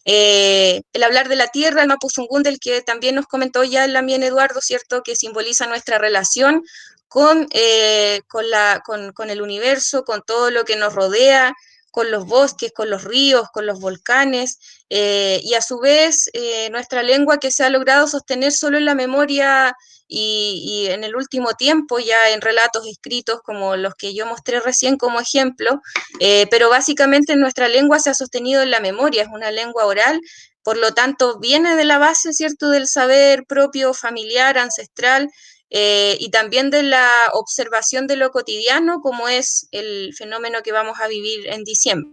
El hablar de la tierra, el mapuzungún, del que también nos comentó ya Lamien Eduardo, ¿cierto?, que simboliza nuestra relación con el universo, con todo lo que nos rodea, con los bosques, con los ríos, con los volcanes, y a su vez nuestra lengua, que se ha logrado sostener solo en la memoria y en el último tiempo ya en relatos escritos como los que yo mostré recién como ejemplo, pero básicamente nuestra lengua se ha sostenido en la memoria, es una lengua oral, por lo tanto viene de la base, ¿cierto?, del saber propio, familiar, ancestral, y también de la observación de lo cotidiano, como es el fenómeno que vamos a vivir en diciembre.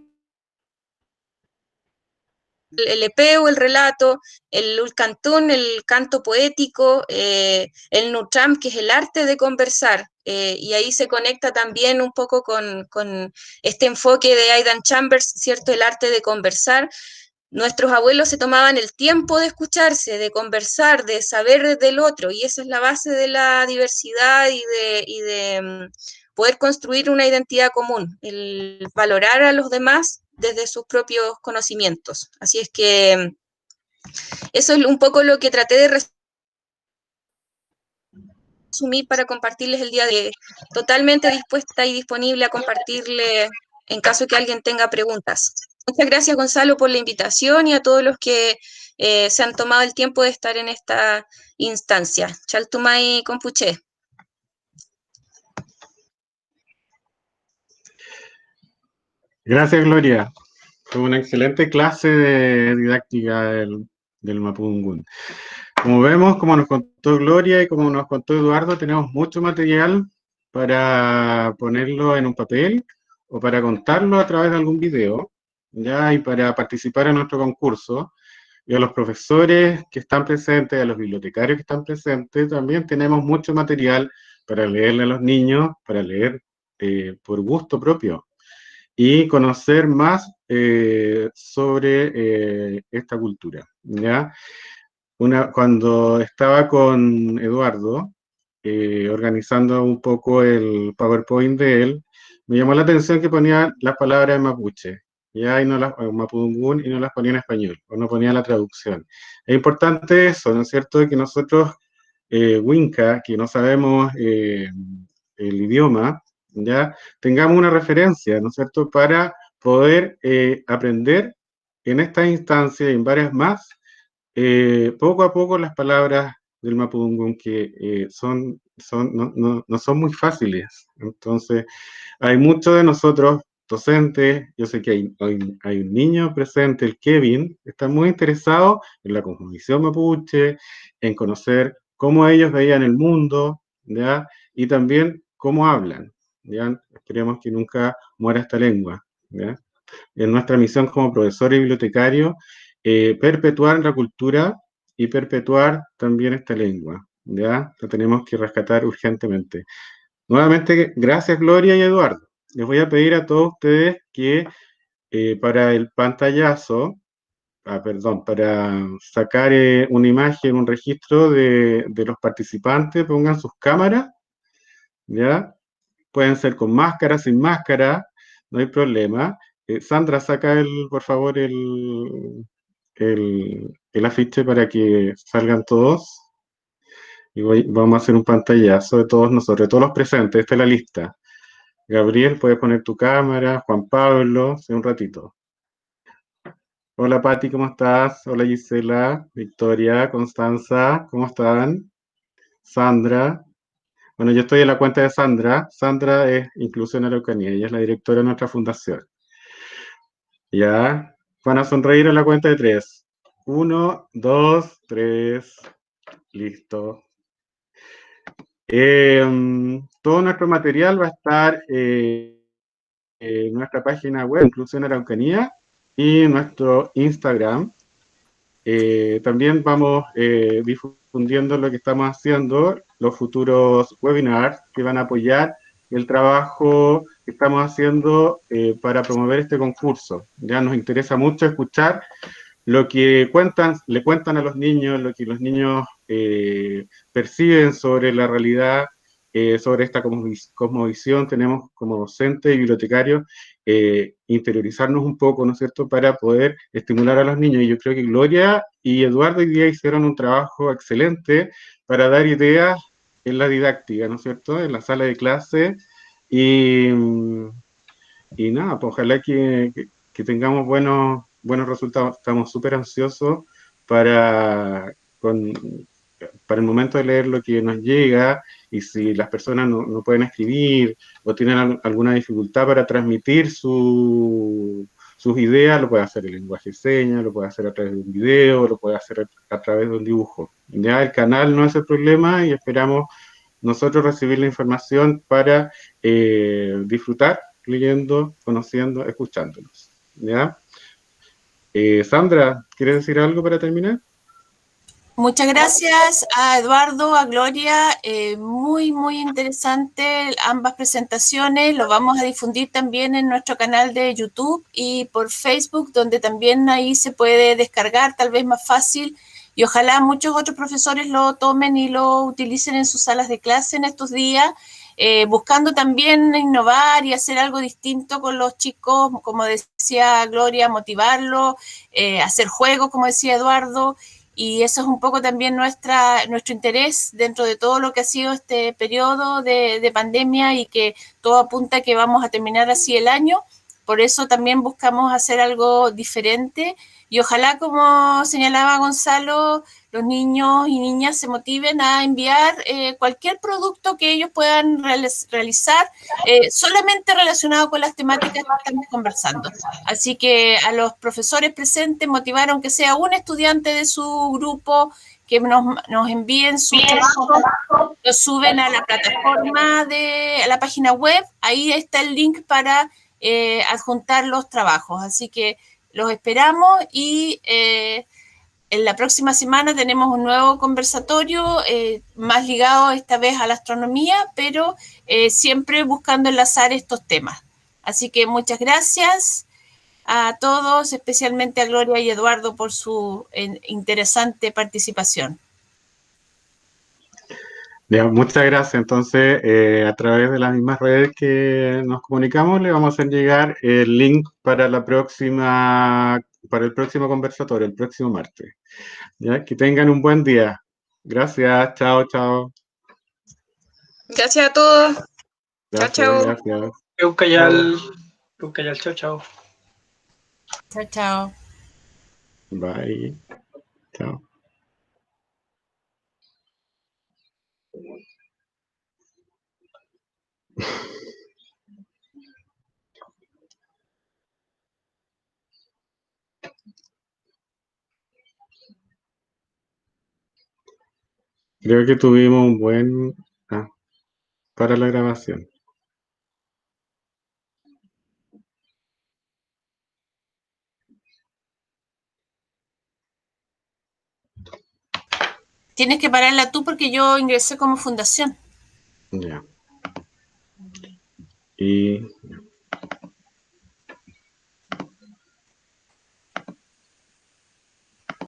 El epeo, el relato, el ulcantún, el canto poético, el nutram, que es el arte de conversar, y ahí se conecta también un poco con este enfoque de Aidan Chambers, ¿cierto?, el arte de conversar. Nuestros abuelos se tomaban el tiempo de escucharse, de conversar, de saber del otro, y esa es la base de la diversidad y de poder construir una identidad común, el valorar a los demás desde sus propios conocimientos. Así es que eso es un poco lo que traté de resumir para compartirles el día de hoy. Totalmente dispuesta y disponible a compartirle en caso que alguien tenga preguntas. Muchas gracias, Gonzalo, por la invitación, y a todos los que se han tomado el tiempo de estar en esta instancia. Chaltumay Compuche. Gracias, Gloria. Fue una excelente clase de didáctica del mapudungún. Como vemos, como nos contó Gloria y como nos contó Eduardo, tenemos mucho material para ponerlo en un papel o para contarlo a través de algún video, ¿ya? Y para participar en nuestro concurso. Y a los profesores que están presentes, a los bibliotecarios que están presentes, también tenemos mucho material para leerle a los niños, para leer por gusto propio y conocer más sobre esta cultura, ¿ya? Cuando estaba con Eduardo, organizando un poco el PowerPoint de él, me llamó la atención que ponía las palabras en mapuche, ¿ya? Y no las, en mapudungún, y no las ponía en español, o no ponía la traducción. Es importante eso, ¿no es cierto?, que nosotros, Winca, que no sabemos el idioma, ¿ya?, tengamos una referencia, ¿no es cierto?, para poder aprender en esta instancia y en varias más, poco a poco las palabras del mapudungún, que no son muy fáciles. Entonces, hay muchos de nosotros docentes, yo sé que hay un niño presente, el Kevin, está muy interesado en la cosmovisión mapuche, en conocer cómo ellos veían el mundo, ¿ya?, y también cómo hablan, ¿ya? Esperemos que nunca muera esta lengua, ¿ya? En nuestra misión como profesor y bibliotecario, perpetuar la cultura y perpetuar también esta lengua, ¿ya? La tenemos que rescatar urgentemente. Nuevamente, gracias Gloria y Eduardo. Les voy a pedir a todos ustedes que para el pantallazo, para sacar una imagen, un registro de los participantes, pongan sus cámaras, ¿ya? Pueden ser con máscara, sin máscara, no hay problema. Sandra, saca por favor, el afiche para que salgan todos. Y vamos a hacer un pantallazo de todos nosotros, de todos los presentes. Esta es la lista. Gabriel, puedes poner tu cámara. Juan Pablo, hace un ratito. Hola Pati, ¿cómo estás? Hola Gisela, Victoria, Constanza, ¿cómo están? Sandra. Bueno, yo estoy en la cuenta de Sandra. Sandra es Inclusión Araucanía, ella es la directora de nuestra fundación. Ya, van a sonreír en la cuenta de 3. 1, 2, 3. Listo. Todo nuestro material va a estar en nuestra página web, Inclusión Araucanía, y en nuestro Instagram. También vamos difundiendo lo que estamos haciendo, los futuros webinars que van a apoyar el trabajo que estamos haciendo para promover este concurso. Ya nos interesa mucho escuchar lo que le cuentan a los niños, lo que los niños perciben sobre la realidad, sobre esta cosmovisión. Tenemos como docentes y bibliotecarios interiorizarnos un poco, ¿no es cierto?, para poder estimular a los niños. Y yo creo que Gloria y Eduardo hoy día hicieron un trabajo excelente para dar ideas en la didáctica, ¿no es cierto?, en la sala de clase. Y, y nada, pues ojalá que tengamos buenos resultados. Estamos súper ansiosos para, con, para el momento de leer lo que nos llega, y si las personas no pueden escribir o tienen alguna dificultad para transmitir sus ideas, lo puede hacer en lenguaje de señas, lo puede hacer a través de un video, lo puede hacer a través de un dibujo. Ya el canal no es el problema y esperamos nosotros recibir la información para disfrutar leyendo, conociendo, escuchándonos. ¿Ya? Sandra, ¿quieres decir algo para terminar? Muchas gracias a Eduardo, a Gloria, muy interesante ambas presentaciones, lo vamos a difundir también en nuestro canal de YouTube y por Facebook, donde también ahí se puede descargar, tal vez más fácil, y ojalá muchos otros profesores lo tomen y lo utilicen en sus salas de clase en estos días, buscando también innovar y hacer algo distinto con los chicos, como decía Gloria, motivarlos, hacer juegos, como decía Eduardo. Y eso es un poco también nuestro interés dentro de todo lo que ha sido este periodo de pandemia y que todo apunta a que vamos a terminar así el año. Por eso también buscamos hacer algo diferente y ojalá, como señalaba Gonzalo, los niños y niñas se motiven a enviar cualquier producto que ellos puedan realizar solamente relacionado con las temáticas que estamos conversando. Así que a los profesores presentes motivar aunque sea un estudiante de su grupo que nos envíen su trabajo, lo suben a la plataforma a la página web, ahí está el link para adjuntar los trabajos. Así que los esperamos y en la próxima semana tenemos un nuevo conversatorio más ligado esta vez a la astronomía, pero siempre buscando enlazar estos temas. Así que muchas gracias a todos, especialmente a Gloria y Eduardo por su interesante participación. Ya, muchas gracias. Entonces, a través de las mismas redes que nos comunicamos, le vamos a hacer llegar el link para para el próximo conversatorio, el próximo martes. ¿Ya? Que tengan un buen día. Gracias. Chao, chao. Gracias a todos. Gracias, chao. Gracias. Chao, chao. Chao, chao. Bye. Chao. Creo que tuvimos un buen... para la grabación. Tienes que pararla tú porque yo ingresé como fundación. Ya. Y...